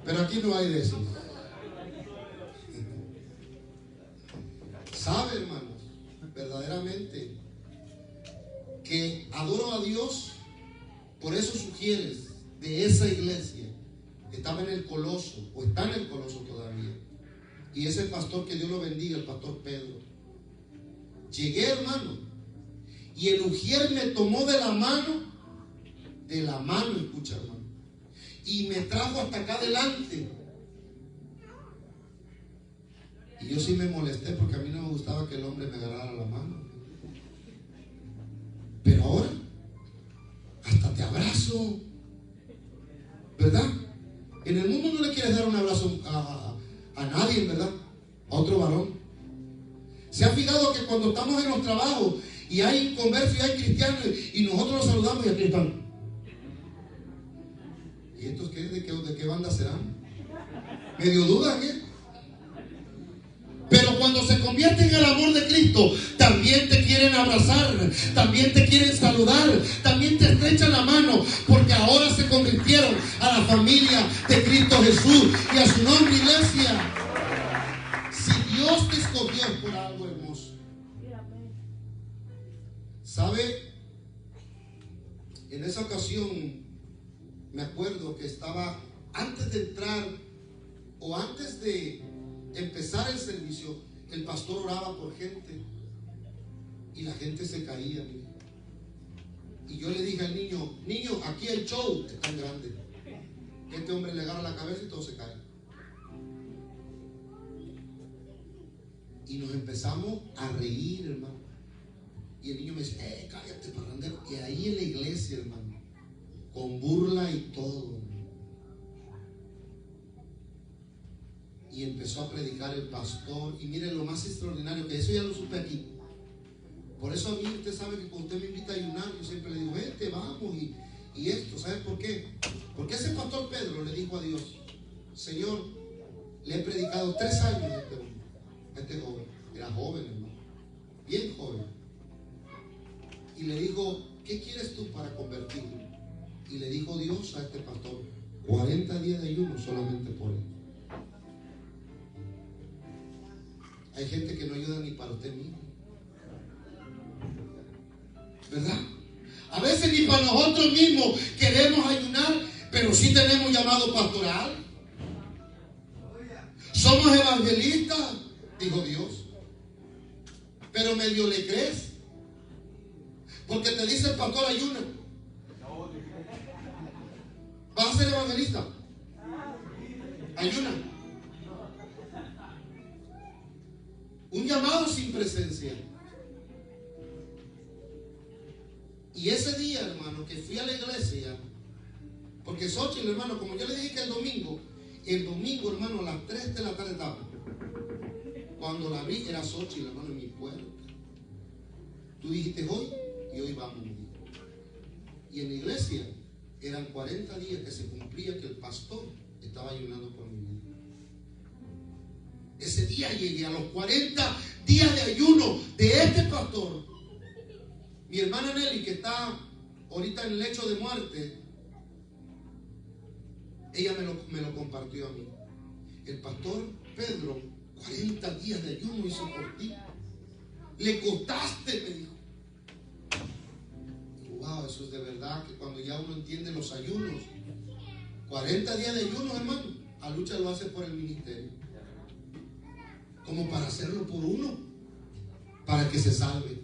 S1: Pero aquí no hay de eso. ¿Sabe, hermanos? Verdaderamente que adoro a Dios por esos sugieres de esa iglesia. Estaba en el Coloso, o está en el Coloso todavía. Y ese pastor, que Dios lo bendiga, el pastor Pedro. Llegué, hermano, y el ujier me tomó de la mano, escucha, hermano, y me trajo hasta acá adelante. Y yo sí me molesté porque a mí no me gustaba que el hombre me agarrara la mano. Pero ahora, hasta te abrazo, ¿verdad? En el mundo no le quieres dar un abrazo a nadie, ¿verdad? A otro varón. ¿Se ha fijado que cuando estamos en los trabajos y hay conversos y hay cristianos y nosotros los saludamos y aquí están? ¿Y estos qué? ¿De qué banda serán? Medio dudan, ¿eh? Pero cuando se convierten en el amor de Cristo, también te quieren abrazar, también te quieren saludar, también te estrechan la mano, porque ahora se convirtieron a la familia de Cristo Jesús y a su nombre, iglesia. Si Dios te escogió es por algo hermoso. ¿Sabe? En esa ocasión me acuerdo que estaba antes de entrar o antes de empezar el servicio, el pastor oraba por gente y la gente se caía. Y yo le dije al niño, aquí el show es tan grande. Este hombre le agarra la cabeza y todo se cae. Y nos empezamos a reír, hermano. Y el niño me dice, cállate, parrandero. Y ahí en la iglesia, hermano, con burla y todo. Y empezó a predicar el pastor. Y miren lo más extraordinario, que eso ya lo supe aquí. Por eso a mí, usted sabe que cuando usted me invita a ayunar, yo siempre le digo, vete, vamos. Y esto, ¿sabes por qué? Porque ese pastor Pedro le dijo a Dios, Señor, le he predicado 3 años a este joven. Era joven, hermano, bien joven. le dijo, ¿qué quieres tú para convertirlo? Y le dijo Dios a este pastor, 40 días de ayuno solamente por él. Hay gente que no ayuda ni para usted mismo, ¿verdad? A veces ni para nosotros mismos queremos ayunar, pero sí tenemos llamado pastoral. Somos evangelistas, dijo Dios. Pero medio le crees, porque te dice el pastor ayuna. ¿Vas a ser evangelista? Ayuna. Un llamado sin presencia. Y ese día, hermano, que fui a la iglesia, porque Xochitl, hermano, como yo le dije que el domingo, hermano, a las 3 de la tarde estaba. Cuando la vi, era Xochitl, hermano, en mi puerta. Tú dijiste hoy, y hoy vamos, me dijo. Y en la iglesia, eran 40 días que se cumplía que el pastor estaba ayunando por mi vida. Ese día llegué a los 40 días de ayuno de este pastor. Mi hermana Nelly, que está ahorita en el lecho de muerte, ella me lo compartió a mí. El pastor Pedro, 40 días de ayuno hizo por ti. Le costaste, me dijo. Wow, eso es de verdad que cuando ya uno entiende los ayunos, 40 días de ayuno, hermano, a lucha lo hace por el ministerio. Como para hacerlo por uno, para que se salve.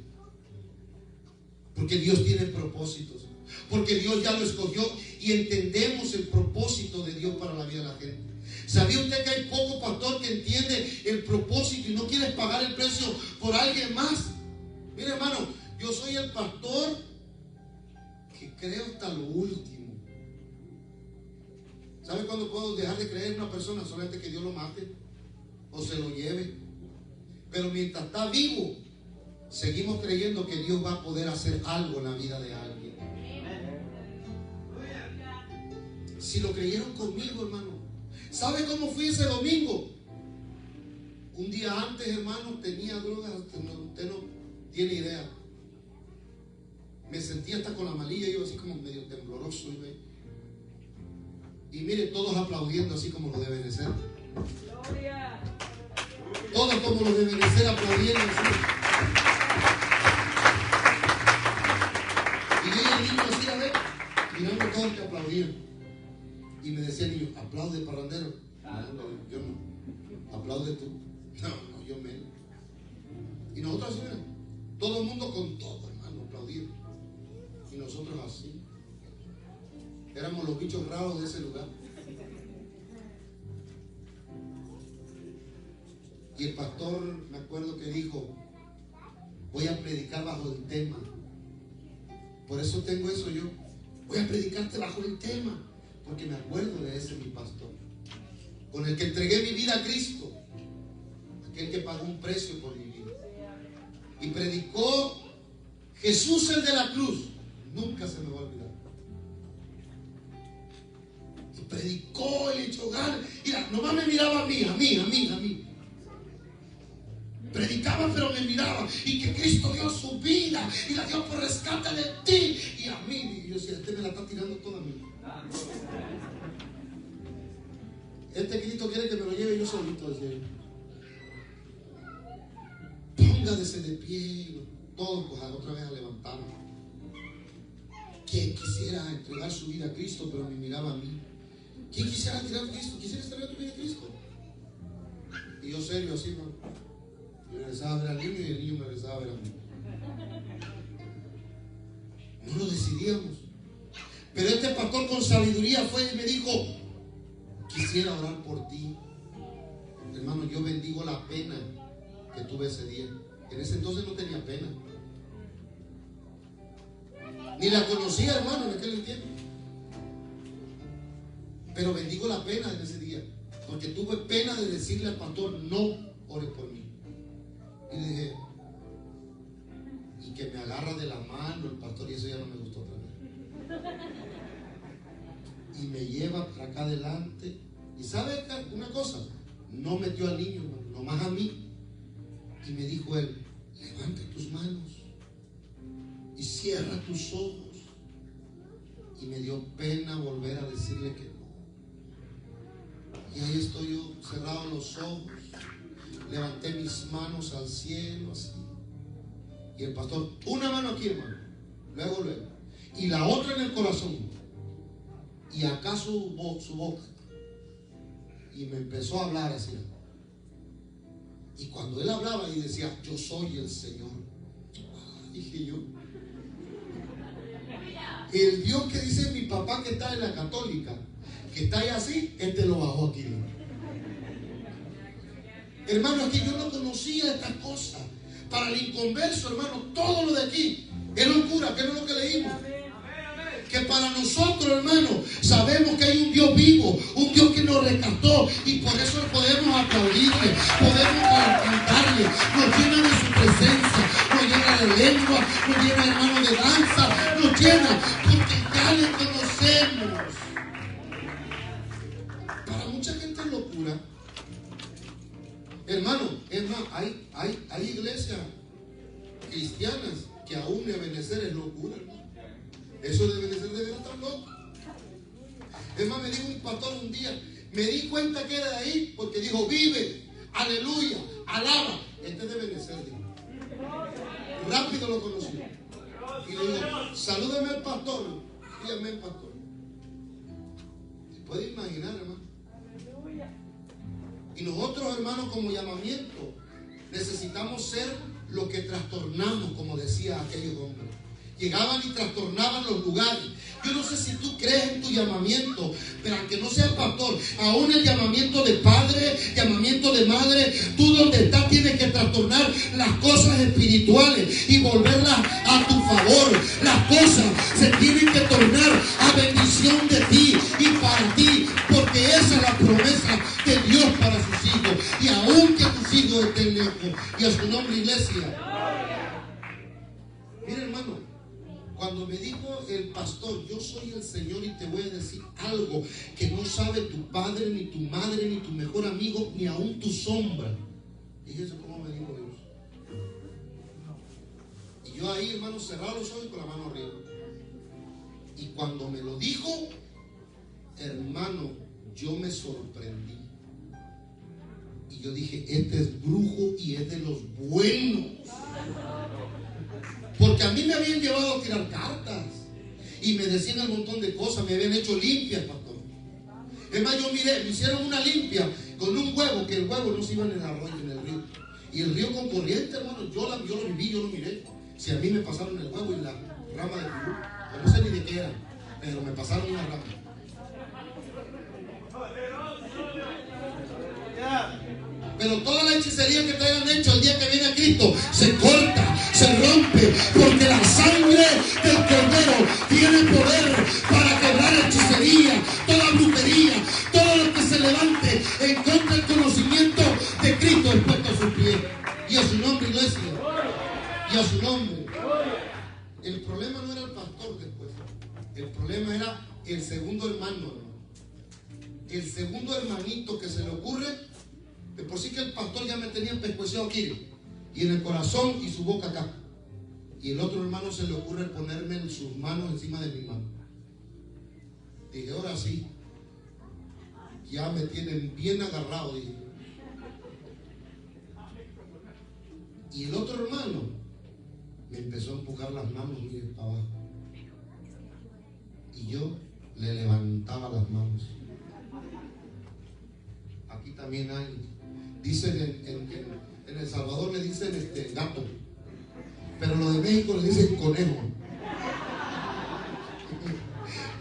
S1: Porque Dios tiene propósitos. Porque Dios ya lo escogió y entendemos el propósito de Dios para la vida de la gente. ¿Sabía usted que hay poco pastor que entiende el propósito y no quiere pagar el precio por alguien más? Mire, hermano, yo soy el pastor que creo hasta lo último. ¿Sabe cuándo puedo dejar de creer en una persona? Solamente que Dios lo mate o se lo lleve. Pero mientras está vivo, seguimos creyendo que Dios va a poder hacer algo en la vida de alguien. Si lo creyeron conmigo, hermano. ¿Sabe cómo fui ese domingo? Un día antes, hermano, tenía drogas. Usted no tiene idea. Me sentía hasta con la malilla, yo así como medio tembloroso. Y mire, todos aplaudiendo así como lo deben de ser. Todos como lo deben de ser, aplaudiendo así. Y yo el niño así, a ver, mirando a todos que aplaudían. Y me decía el niño, aplaude, parrandero. No, yo no. Aplaude tú. No, yo menos. Y nosotros así, mira, todo el mundo con todo, hermano, aplaudiendo. Y nosotros así. Éramos los bichos raros de ese lugar. Y el pastor, me acuerdo que dijo, voy a predicar bajo el tema. Por eso tengo eso yo. Voy a predicarte bajo el tema. Porque me acuerdo de ese mi pastor, con el que entregué mi vida a Cristo, aquel que pagó un precio por mi vida. Y predicó Jesús el de la cruz. Nunca se me va a olvidar. Y predicó el hecho hogar. Mira, nomás me miraba a mí. Predicaba pero me miraba. Y que Cristo dio su vida y la dio por rescate de ti y a mí. Y yo decía, este me la está tirando toda a mí. Este Cristo quiere que me lo lleve yo solito. Decía. Póngase de pie. Todos pues otra vez a levantarme. ¿Quién quisiera entregar su vida a Cristo pero me miraba a mí? ¿Quién quisiera tirar a Cristo? ¿Quisieras entregar tu vida a Cristo? Y yo serio así, ¿no? Yo regresaba a ver al niño y el niño me regresaba a ver a mí. No lo decidíamos. Pero este pastor con sabiduría fue y me dijo, quisiera orar por ti. Hermano, yo bendigo la pena que tuve ese día. En ese entonces no tenía pena. Ni la conocía, hermano, en aquel tiempo. Pero bendigo la pena en ese día. Porque tuve pena de decirle al pastor, no ores por mí. Y le dije, y que me agarra de la mano el pastor, y eso ya no me gustó otra vez. Y me lleva para acá adelante. Y ¿sabe una cosa? No metió al niño, nomás a mí. Y me dijo él, levanta tus manos y cierra tus ojos. Y me dio pena volver a decirle que no. Y ahí estoy yo, cerrado los ojos, levanté mis manos al cielo así. Y el pastor, una mano aquí, hermano, luego, y la otra en el corazón, y acá su boca. Y me empezó a hablar así. Y cuando él hablaba y decía, yo soy el Señor, dije yo, el Dios que dice mi papá que está en la católica, que está ahí así, lo bajó aquí. Hermano, es que yo no conocía estas cosas. Para el inconverso, hermano, todo lo de aquí es locura, que no es lo que leímos. Que para nosotros, hermano, sabemos que hay un Dios vivo, un Dios que nos rescató, y por eso podemos aplaudirle, podemos cantarle, nos llena de su presencia, nos llena de lengua, nos llena, hermano, de danza, nos llena porque ya le conocemos. Para mucha gente es locura, hermano. Es más, hay iglesias cristianas que aún de Benecer es locura, hermano. Eso debe de ser de verdad tan loco. Es más, me dijo un pastor un día, me di cuenta que era de ahí porque dijo, vive, aleluya, alaba. Este debe de ser, dijo. Rápido lo conocí. Y le digo, salúdame al pastor. Dígame al pastor. ¿Se puede imaginar, hermano? Y nosotros, hermanos, como llamamiento, necesitamos ser lo que trastornamos, como decía aquellos hombres. Llegaban y trastornaban los lugares. Yo no sé si tú crees en tu llamamiento, pero aunque no seas pastor, aún el llamamiento de padre, llamamiento de madre, tú donde estás tienes que trastornar las cosas espirituales y volverlas a tu favor. Las cosas se tienen que tornar a bendición de ti y para ti, porque esa es la promesa de Dios para sus hijos. Y aun que tus hijos estén lejos, y a su nombre, iglesia. Mira, hermano, cuando me dijo el pastor, yo soy el Señor y te voy a decir algo que no sabe tu padre, ni tu madre, ni tu mejor amigo, ni aún tu sombra. Fíjese cómo me dijo Dios. Y yo ahí, hermano, cerrado los ojos y con la mano arriba. Y cuando me lo dijo, hermano, yo me sorprendí. Y yo dije, este es brujo y es de los buenos. Porque a mí me habían llevado a tirar cartas y me decían un montón de cosas, me habían hecho limpias, pastor. Es más, yo miré, me hicieron una limpia con un huevo, que el huevo no se iba en el arroyo, en el río. Y el río con corriente, hermano, yo lo viví, yo lo miré. Si a mí me pasaron el huevo y la rama de pirú, yo no sé ni de qué era, pero me pasaron una rama. Pero toda la hechicería que te hayan hecho el día que viene Cristo se corta, se rompe, porque la sangre del Cordero tiene poder para quebrar hechicería, toda brujería, todo lo que se levante en contra del conocimiento de Cristo es puesto a sus pies. Y a su nombre, iglesia, y a su nombre. El problema no era el pastor después, el problema era el segundo hermano, el segundo hermanito que se le ocurre. De por sí que el pastor ya me tenía en pescuezo aquí y en el corazón y su boca acá, y el otro hermano se le ocurre ponerme en sus manos encima de mi mano. Dije, ahora sí, ya me tienen bien agarrado, dije. Y el otro hermano me empezó a empujar las manos, mire, para abajo, y yo le levantaba las manos. Aquí también hay, dicen en El Salvador le dicen gato, pero los de México le dicen conejo.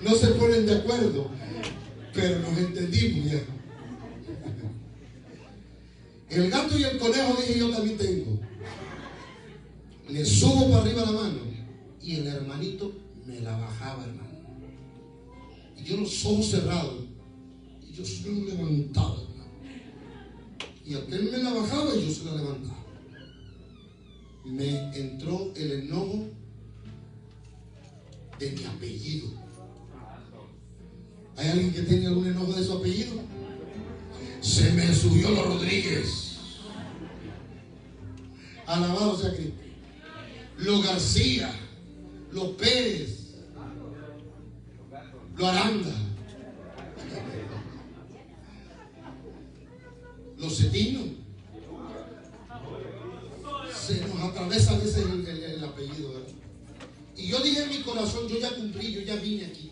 S1: No se ponen de acuerdo, pero nos entendimos ya. El gato y el conejo, dije, yo también tengo. Le subo para arriba la mano y el hermanito me la bajaba, hermano. Y yo los ojos cerrados y yo se lo levantaba, hermano. Y aquel me la bajaba y yo se la levantaba. Me entró el enojo de mi apellido. ¿Hay alguien que tiene algún enojo de su apellido? Se me subió los Rodríguez. Alabado sea Cristo. Los García. los Pérez, los Aranda, los Cetinos. Se nos atraviesa a veces el apellido, ¿verdad? Y yo dije en mi corazón, yo ya cumplí, yo ya vine aquí.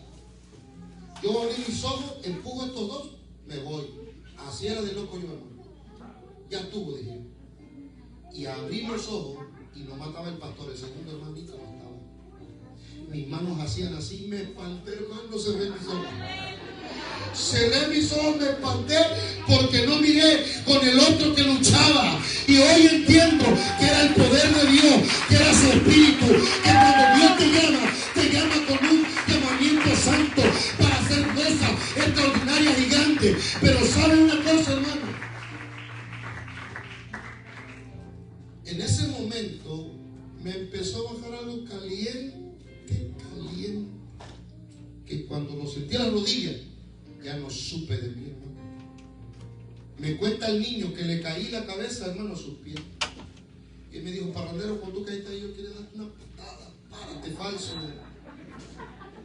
S1: Yo abrí mis ojos, empujo a estos dos, me voy. Así era de loco yo, hermano. Ya estuvo, dije. Y abrí los ojos y no mataba el pastor, el segundo hermanito no estaba. Mis manos hacían así, me espanté, hermano, cerré mis ojos. Cerré mis ojos, me espanté porque no miré con el otro que luchaba. Y hoy entiendo que era el poder de Dios, que era su espíritu, que cuando Dios te llama con un llamamiento santo para hacer cosas extraordinarias, gigantes. Pero ¿sabe una cosa, hermano? En ese momento me empezó a bajar algo caliente, que cuando lo sentí a la rodilla, ya no supe de mí, hermano. Me cuenta el niño que le caí la cabeza, hermano, a sus pies. Y él me dijo, parrandero, cuando tú caíste ahí, yo quiero darte una patada, párate, falso.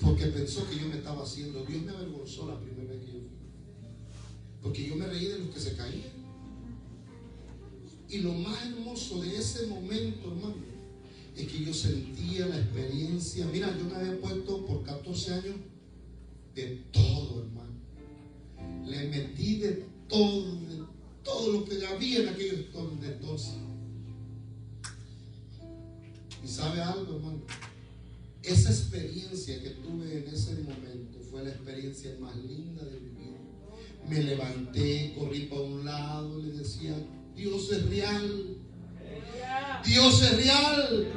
S1: Porque pensó que yo me estaba haciendo. Dios me avergonzó la primera vez que yo fui. Porque yo me reí de los que se caían. Y lo más hermoso de ese momento, hermano, es que yo sentía la experiencia. Mira, yo me había puesto por 14 años de todo, hermano. Le metí de todo lo que había en aquellos entonces. Y sabe algo, hermano, esa experiencia que tuve en ese momento fue la experiencia más linda de mi vida. Me levanté, corrí para un lado, le decía, Dios es real, Dios es real,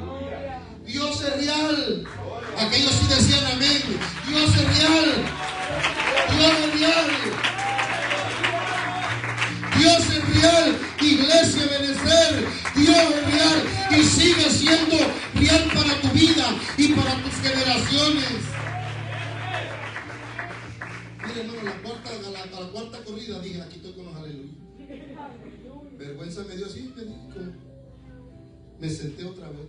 S1: Dios es real. Aquellos sí decían amén. Dios es real, Dios es real, Dios es real. Iglesia Benecer, Dios es real y sigue siendo real para tu vida y para tus generaciones. Mire, hermano, la cuarta corrida dije, aquí estoy con los aleluya. Vergüenza me dio así, me senté otra vez.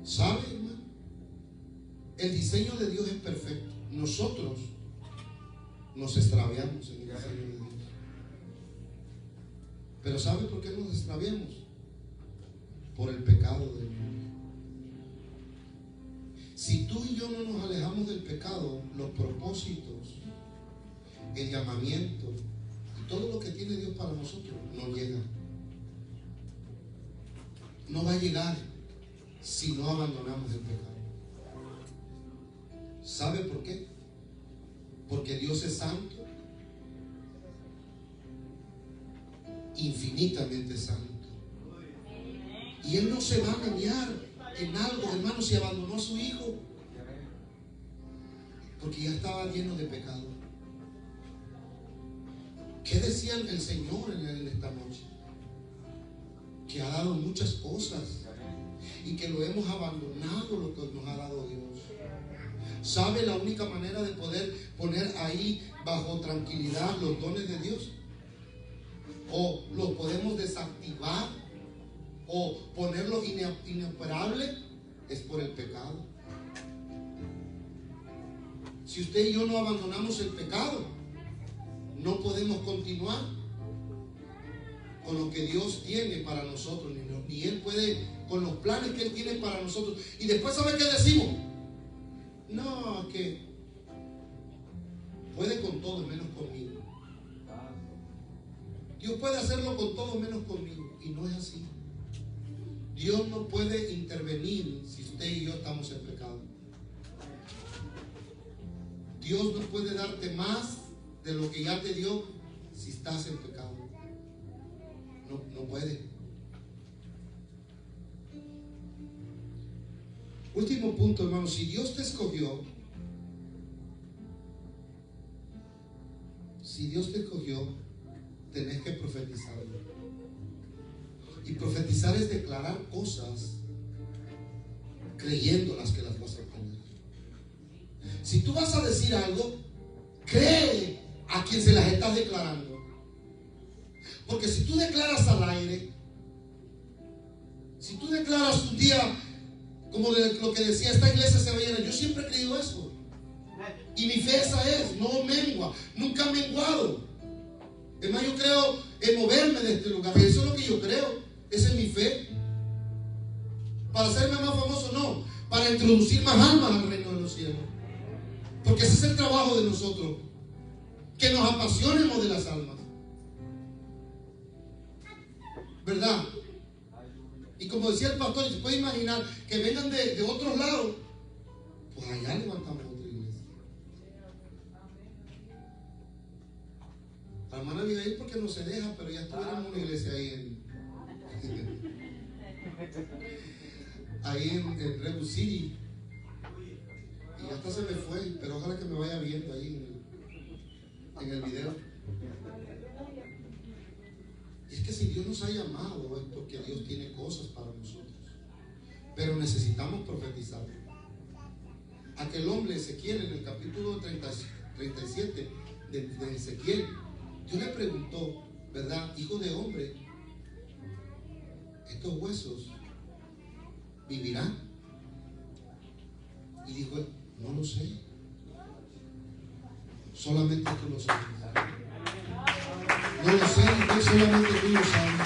S1: ¿Sabe, hermano? El diseño de Dios es perfecto. Nosotros nos extraviamos en el diseño de Dios. Pero ¿sabe por qué nos extraviamos? Por el pecado del mundo. Si tú y yo no nos alejamos del pecado, los propósitos, el llamamiento y todo lo que tiene Dios para nosotros no llega. No va a llegar si no abandonamos el pecado. ¿Sabe por qué? Porque Dios es santo, infinitamente santo. Y Él no se va a dañar en algo, hermano, si abandonó a su hijo, porque ya estaba lleno de pecado. ¿Qué decía el Señor en esta noche? Que ha dado muchas cosas y que lo hemos abandonado, lo que nos ha dado Dios. ¿Sabe la única manera de poder poner ahí bajo tranquilidad los dones de Dios? O los podemos desactivar o ponerlos inoperables, es por el pecado. Si usted y yo no abandonamos el pecado, no podemos continuar con lo que Dios tiene para nosotros, ni Él puede, con los planes que Él tiene para nosotros. Y después, ¿sabe qué decimos? No, que puede con todo menos conmigo. Dios puede hacerlo con todo menos conmigo. Y no es así. Dios no puede intervenir si usted y yo estamos en pecado. Dios no puede darte más de lo que ya te dio si estás en pecado. No puede. Último punto, hermano. Si Dios te escogió, tenés que profetizarlo. Y profetizar es declarar cosas creyéndolas que las vas a obtener. Si tú vas a decir algo, cree a quien se las estás declarando. Porque si tú declaras al aire, Si tú declaras un día, como lo que decía, esta iglesia se va a llenar, yo siempre he creído eso. Y mi fe esa es, no mengua, nunca ha menguado. Es más, yo creo en moverme de este lugar. Eso es lo que yo creo. Esa es mi fe. Para hacerme más famoso, no. Para introducir más almas al reino de los cielos. Porque ese es el trabajo de nosotros. Que nos apasionemos de las almas. ¿Verdad? Y como decía el pastor, se puede imaginar que vengan de otros lados. Pues allá levantamos otra iglesia. La hermana Abigail porque no se deja, pero ya estuviéramos en una iglesia ahí en Red City. Y hasta se me fue, pero ojalá que me vaya viendo ahí en el video. Y es que si Dios nos ha llamado es porque Dios tiene cosas para nosotros. Pero necesitamos profetizar. Aquel hombre Ezequiel, en el capítulo 37 de Ezequiel, Dios le preguntó, ¿verdad? Hijo de hombre, estos huesos vivirán. Y dijo, no lo sé. Solamente tú lo sabes. No lo sé, Dios, solamente tú lo sabes.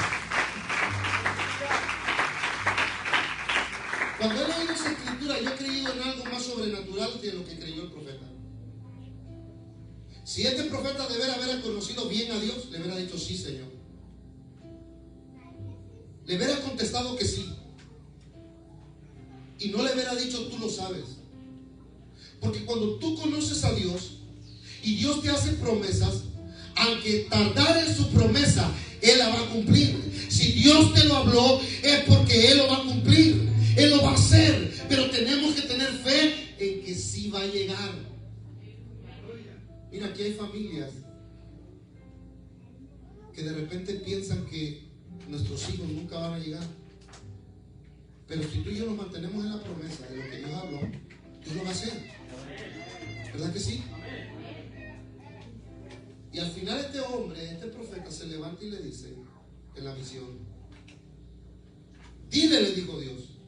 S1: Cuando he leído esa escritura, yo he creído en algo más sobrenatural que lo que creyó el profeta. Si este profeta debiera haber conocido bien a Dios, le hubiera dicho sí, Señor. Le hubiera contestado que sí. Y no le hubiera dicho tú lo sabes. Porque cuando tú conoces a Dios y Dios te hace promesas, aunque tardar en su promesa, Él la va a cumplir. Si Dios te lo habló, es porque Él lo va a cumplir. Él lo va a hacer. Pero tenemos que tener fe en que sí va a llegar. Mira, aquí hay familias que de repente piensan que nuestros hijos nunca van a llegar. Pero si tú y yo nos mantenemos en la promesa de lo que Dios habló, Dios lo va a hacer. ¿Verdad que sí? Y al final este hombre, este profeta, se levanta y le dice en la visión, dile, le dijo Dios.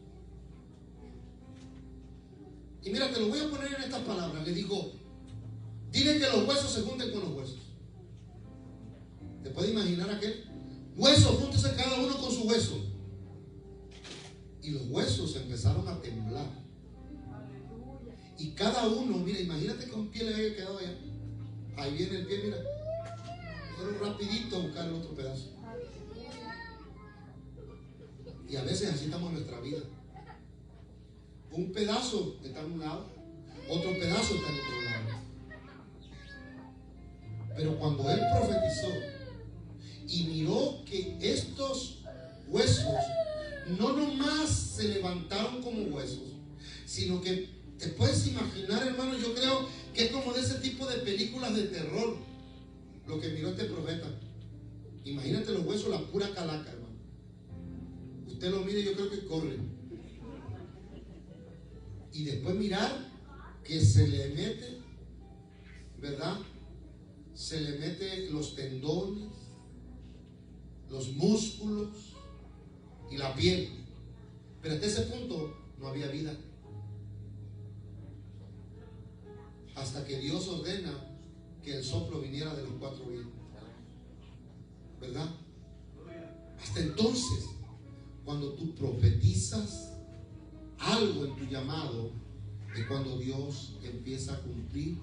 S1: Y mira, te lo voy a poner en estas palabras. Le dijo, dile que los huesos se junten con los huesos. ¿Te puedes imaginar aquel? Huesos, júntense cada uno con su hueso. Y los huesos empezaron a temblar. Y cada uno, mira, imagínate que un pie le había quedado allá. Ahí viene el pie, mira. Fueron rapidito a buscar el otro pedazo. Y a veces así estamos en nuestra vida. Un pedazo está en un lado, otro pedazo está en otro lado. Pero cuando él profetizó y miró que estos huesos no nomás se levantaron como huesos, sino que te puedes imaginar, hermano, yo creo que es como de ese tipo de películas de terror lo que miró este profeta. Imagínate los huesos, la pura calaca, hermano. Usted lo mire, yo creo que corre. Y después mirar que se le mete, ¿verdad? Se le mete los tendones, los músculos y la piel. Pero hasta ese punto no había vida. Hasta que Dios ordena que el soplo viniera de los cuatro vientos. ¿Verdad? Hasta entonces, cuando tú profetizas algo en tu llamado, es cuando Dios empieza a cumplir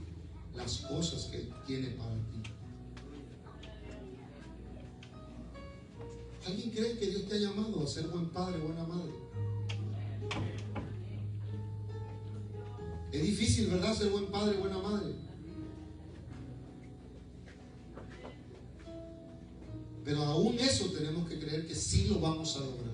S1: las cosas que Él tiene para ti. ¿Alguien cree que Dios te ha llamado a ser buen padre, buena madre? Es difícil, ¿verdad? Ser buen padre, buena madre. Pero aún eso tenemos que creer que sí lo vamos a lograr.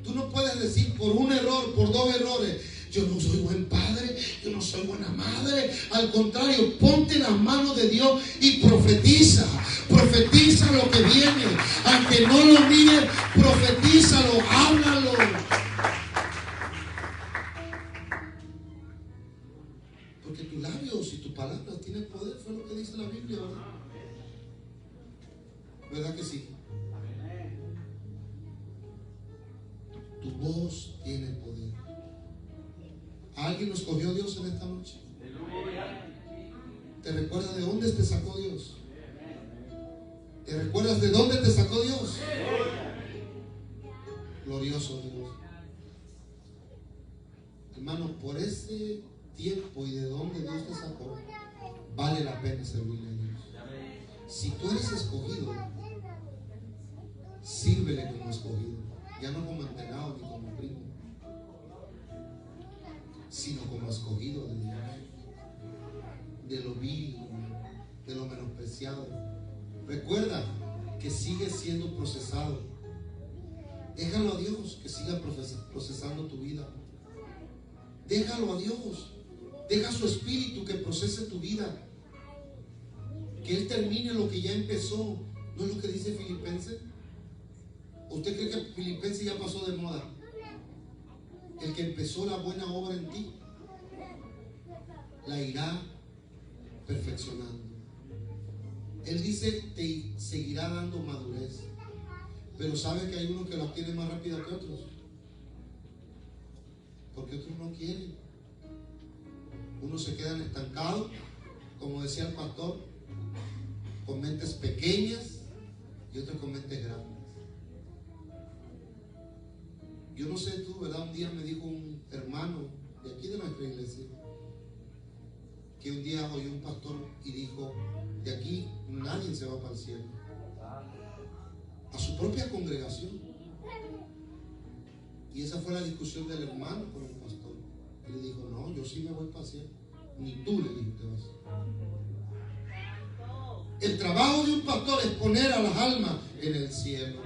S1: Tú no puedes decir por un error, por dos errores, yo no soy buen padre, yo no soy buena madre. Al contrario, ponte en las manos de Dios y profetiza. Profetiza lo que viene. Aunque no lo mires, profetízalo, háblalo. Porque tus labios y tus palabras tienen poder, fue lo que dice la Biblia, ¿verdad? ¿Verdad que sí? voz tiene poder. ¿A alguien nos cogió Dios en esta noche? ¿Te recuerdas de dónde te sacó Dios? ¿Te recuerdas de dónde te sacó Dios? Glorioso Dios. Hermano, por ese tiempo y de dónde Dios te sacó, vale la pena servirle a Dios. Si tú eres escogido, sírvele como escogido, ya no como entregado ni como primo, sino como escogido de Dios, de lo vil, de lo menospreciado. Recuerda que sigue siendo procesado. Déjalo a Dios que siga procesando tu vida. Déjalo a Dios. Deja su espíritu que procese tu vida. Que Él termine lo que ya empezó. ¿No es lo que dice Filipenses? ¿Usted cree que Filipenses ya pasó de moda? El que empezó la buena obra en ti la irá perfeccionando. Él dice, te seguirá dando madurez. Pero sabe que hay uno que lo obtiene más rápido que otros, porque otros no quieren. Unos se quedan estancados, como decía el pastor, con mentes pequeñas, y otros con mentes grandes. Yo no sé tú, ¿verdad? Un día me dijo un hermano de aquí de nuestra iglesia, que un día oyó un pastor y dijo, de aquí nadie se va para el cielo. A su propia congregación. Y esa fue la discusión del hermano con el pastor. Él le dijo, no, yo sí me voy para el cielo. Ni tú, le dijo, te vas. El trabajo de un pastor es poner a las almas en el cielo.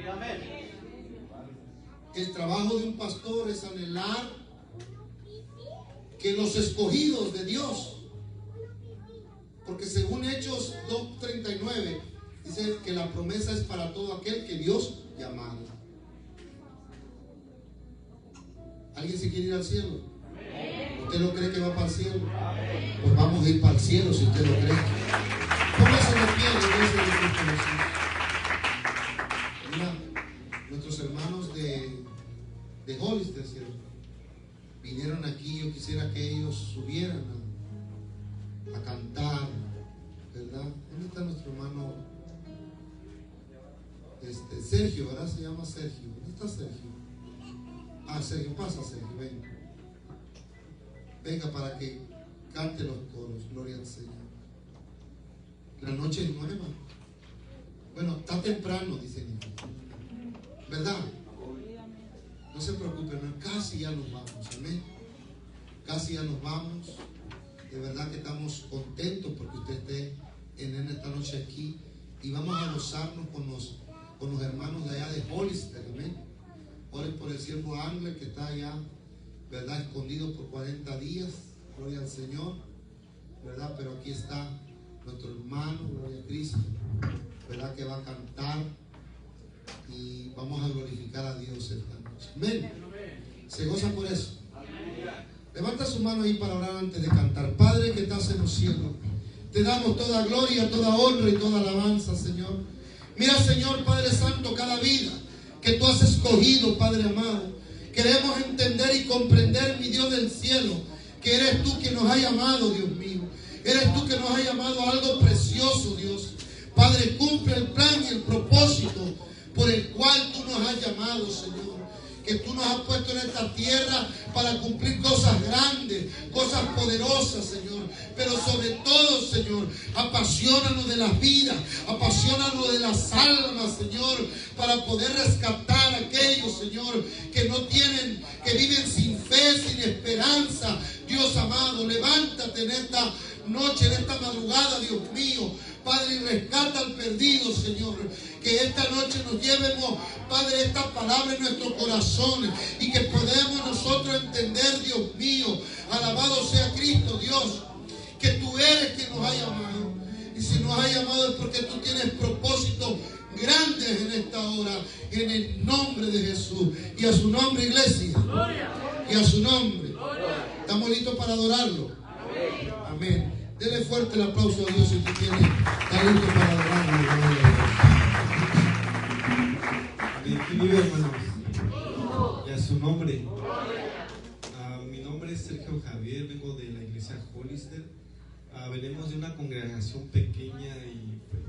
S1: El trabajo de un pastor es anhelar que los escogidos de Dios, porque según Hechos 2:39 dice que la promesa es para todo aquel que Dios llamara. ¿Alguien se quiere ir al cielo? ¿Usted no cree que va para el cielo? Pues vamos a ir para el cielo si usted lo cree. Póngase de pie, iglesia de Cristo Jesús. Mira, nuestros hermanos de Hollister, vinieron aquí. Yo quisiera que ellos subieran a cantar, ¿verdad? ¿Dónde está nuestro hermano Sergio? ¿Verdad? Se llama Sergio. ¿Dónde está Sergio? Ah, Sergio, pasa, Sergio, venga. Venga para que cante los coros. Gloria al Señor. La noche es nueva. Bueno, está temprano, dicen ellos, ¿verdad? No se preocupen, casi ya nos vamos, amén. Casi ya nos vamos. De verdad que estamos contentos porque usted esté en esta noche aquí. Y vamos a gozarnos con los hermanos de allá de Hollister, amén. Oren por el siervo Ángel que está allá, ¿verdad? Escondido por 40 días. Gloria al Señor, ¿verdad? Pero aquí está nuestro hermano, gloria a Cristo, ¿verdad? Que va a cantar y vamos a glorificar a Dios esta noche. Amén. ¿Se goza por eso? Levanta su mano ahí para orar antes de cantar. Padre que estás en los cielos, te damos toda gloria, toda honra y toda alabanza, Señor. Mira, Señor, Padre Santo, cada vida que tú has escogido, Padre amado, queremos entender y comprender, mi Dios del cielo, que eres tú quien nos has llamado, Dios mío. Eres tú que nos has llamado a algo precioso, Dios. Padre, cumple el plan y el propósito por el cual tú nos has llamado, Señor. Que tú nos has puesto en esta tierra para cumplir cosas grandes, cosas poderosas, Señor. Pero sobre todo, Señor, apasionanos de las vidas, apasionanos de las almas, Señor, para poder rescatar a aquellos, Señor, que no tienen, que viven sin fe, sin esperanza. Dios amado, levántate en esta noche, en esta madrugada, Dios mío, Padre, y rescata al perdido, Señor. Que esta noche nos llevemos, Padre, esta palabra en nuestros corazones y que podamos nosotros entender, Dios mío, alabado sea Cristo, Dios, que tú eres quien nos ha llamado. Y si nos ha llamado es porque tú tienes propósitos grandes en esta hora, en el nombre de Jesús. Y a su nombre, iglesia. Y a su nombre. ¿Estamos listos para adorarlo? Amén. Dele fuerte el aplauso a Dios si usted tiene talento para adorarlo. Aquí vive, hermanos. Y a su nombre.
S3: nombre. Mi nombre es Sergio Javier, vengo de la iglesia Hollister. Venimos de una congregación pequeña y pues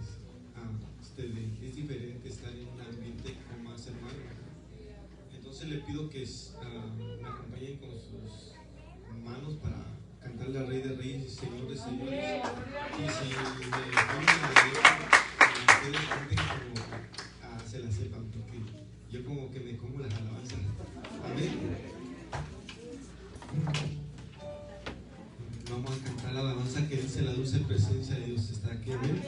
S3: es diferente estar en un ambiente con más hermanos. Entonces le pido que me acompañen con sus manos para cantarle al Rey de Reyes y Señor de Señores. Y si me ponen la letra, ustedes canten como se la sepan, porque yo como que me como las alabanzas. Amén. Vamos a cantar la alabanza que dice: la dulce presencia de Dios está aquí. Amén.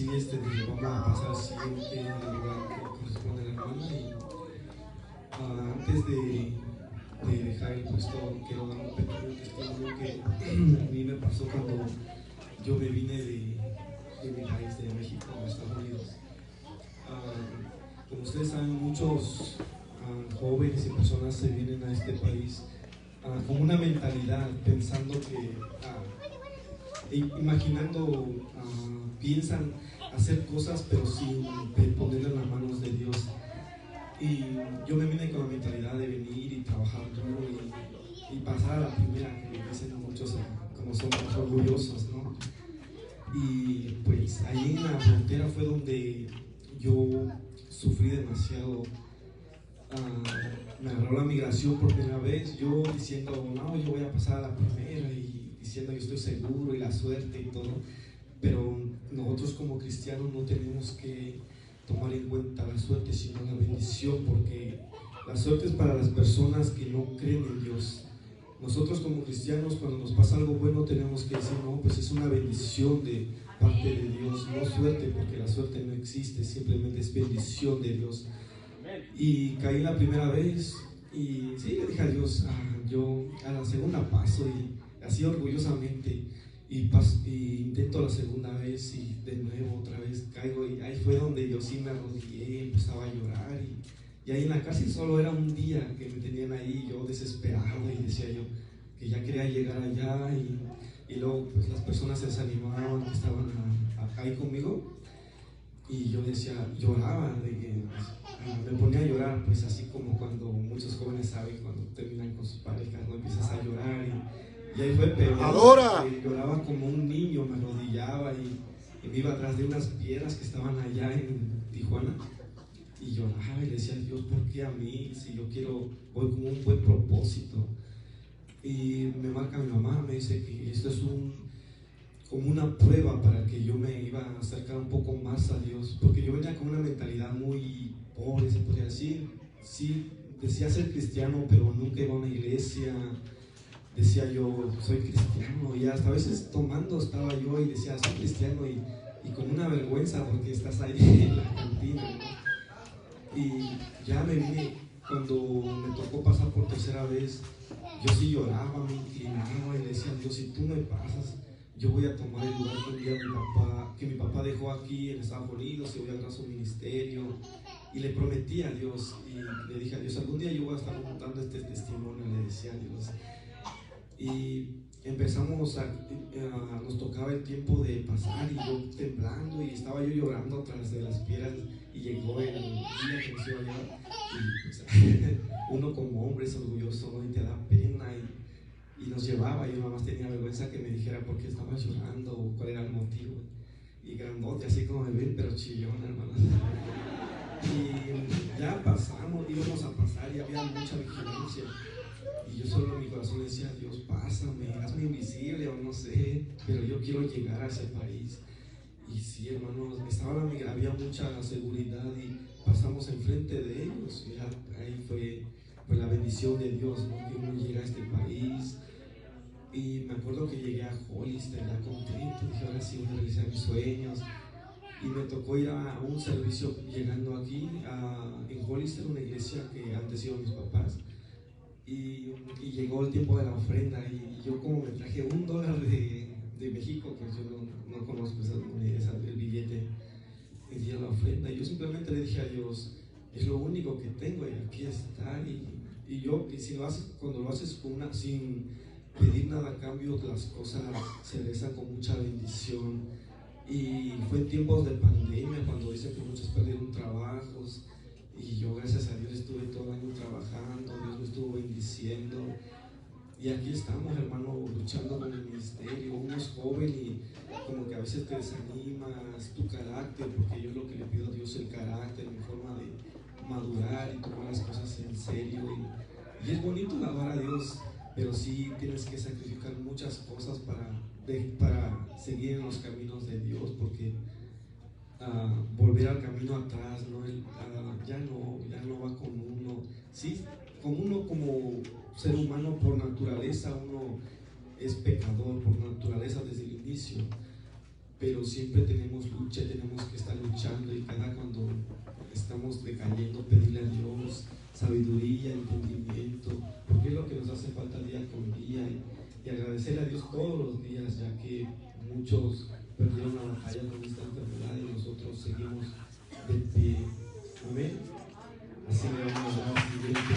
S3: sí, vamos a pasar al siguiente lugar que corresponde a la hermana. Y antes de dejar el puesto, quiero dar un pequeño testimonio que a mí me pasó cuando yo me vine de mi país, de México, a Estados Unidos. Como ustedes saben, muchos jóvenes y personas se vienen a este país con una mentalidad, pensando que, imaginando, piensan hacer cosas, pero sin ponerle en las manos de Dios. Y yo me vine con la mentalidad de venir y trabajar duro y pasar a la primera, que dicen muchos, como somos orgullosos, ¿no? Y pues ahí en la frontera fue donde yo sufrí demasiado. Me agarró la migración por primera vez, yo diciendo, no, yo voy a pasar a la primera, y diciendo, yo estoy seguro, y la suerte y todo. Pero nosotros como cristianos no tenemos que tomar en cuenta la suerte, sino la bendición, porque la suerte es para las personas que no creen en Dios. Nosotros como cristianos, cuando nos pasa algo bueno, tenemos que decir, no, pues es una bendición de parte de Dios, no suerte, porque la suerte no existe, simplemente es bendición de Dios. Y caí la primera vez, y sí, le dije a Dios, yo a la segunda paso, y así orgullosamente, y intento la segunda vez, y de nuevo otra vez caigo, y ahí fue donde yo sí me arrodillé, empezaba a llorar, y ahí en la cárcel solo era un día que me tenían ahí, yo desesperado, y decía yo que ya quería llegar allá, y luego pues las personas se desanimaban que estaban ahí conmigo, y yo decía, lloraba, de que me ponía a llorar, pues así como cuando muchos jóvenes saben, cuando terminan con sus parejas, no empiezas a llorar, y ahí fue peor.
S1: ¡Adora!
S3: Lloraba como un niño, me arrodillaba, y me iba atrás de unas piedras que estaban allá en Tijuana, y lloraba y le decía, Dios, ¿por qué a mí? Si yo voy con un buen propósito. Y me marca mi mamá, me dice que esto es como una prueba para que yo me iba a acercar un poco más a Dios, porque yo venía con una mentalidad muy pobre, se podría decir. Sí, decía ser cristiano, pero nunca iba a una iglesia. Decía yo, soy cristiano, y hasta a veces tomando estaba yo y decía, soy cristiano, y con una vergüenza porque estás ahí en la cantina, ¿no? Y ya me vine, cuando me tocó pasar por tercera vez, yo sí lloraba, me inclinaba y le decía, Dios, si tú me pasas, yo voy a tomar el lugar que mi papá dejó aquí en Estados Unidos, y voy a agarrar su ministerio. Y le prometí a Dios, y le dije a Dios, algún día yo voy a estar contando este testimonio, le decía a Dios. Y empezamos nos tocaba el tiempo de pasar, y yo temblando, y estaba yo llorando tras de las piedras, y llegó el día que nos iba a llevar, y pues, uno como hombre es orgulloso, ¿no? Y te da pena, y nos llevaba. Yo nada más tenía vergüenza que me dijera por qué estaba llorando o cuál era el motivo, y grandote así como me ven, pero chillón, hermanos. Y ya íbamos a pasar, y había mucha vigilancia. Y yo solo en mi corazón decía, Dios, pásame, hazme invisible o no sé, pero yo quiero llegar a ese país. Y sí, hermanos, había mucha seguridad, y pasamos enfrente de ellos. Y ahí fue pues, la bendición de Dios, ¿no? Que uno llega a este país. Y me acuerdo que llegué a Hollister ya contento, dije, ahora sí voy a realizar mis sueños. Y me tocó ir a un servicio llegando aquí en Hollister, una iglesia que antes iban mis papás. Y llegó el tiempo de la ofrenda, y yo como me traje $1 de México, que yo no conozco esa moneda, el billete, y di la ofrenda, y yo simplemente le dije a Dios, es lo único que tengo, y aquí está. Y si cuando lo haces sin pedir nada a cambio, las cosas se rezan con mucha bendición. Y fue en tiempos de pandemia, cuando dicen que muchos perdieron trabajos, y yo gracias a Dios estuve todo el año trabajando, Dios me estuvo bendiciendo, y aquí estamos, hermano, luchando con el ministerio. Uno es joven y como que a veces te desanimas tu carácter, porque yo lo que le pido a Dios es el carácter, mi forma de madurar y tomar las cosas en serio, y es bonito alabar a Dios, pero sí tienes que sacrificar muchas cosas para seguir en los caminos de Dios, porque volver al camino atrás, ¿no? Ya no va con uno. Sí, con uno como ser humano por naturaleza, uno es pecador por naturaleza desde el inicio, pero siempre tenemos lucha, tenemos que estar luchando, y cada cuando estamos decayendo, pedirle a Dios sabiduría, entendimiento, porque es lo que nos hace falta día con día, y agradecerle a Dios todos los días, ya que muchos perdieron la batalla con esta enfermedad y nosotros seguimos de pie. Amén. Así le vamos a dar siguiente.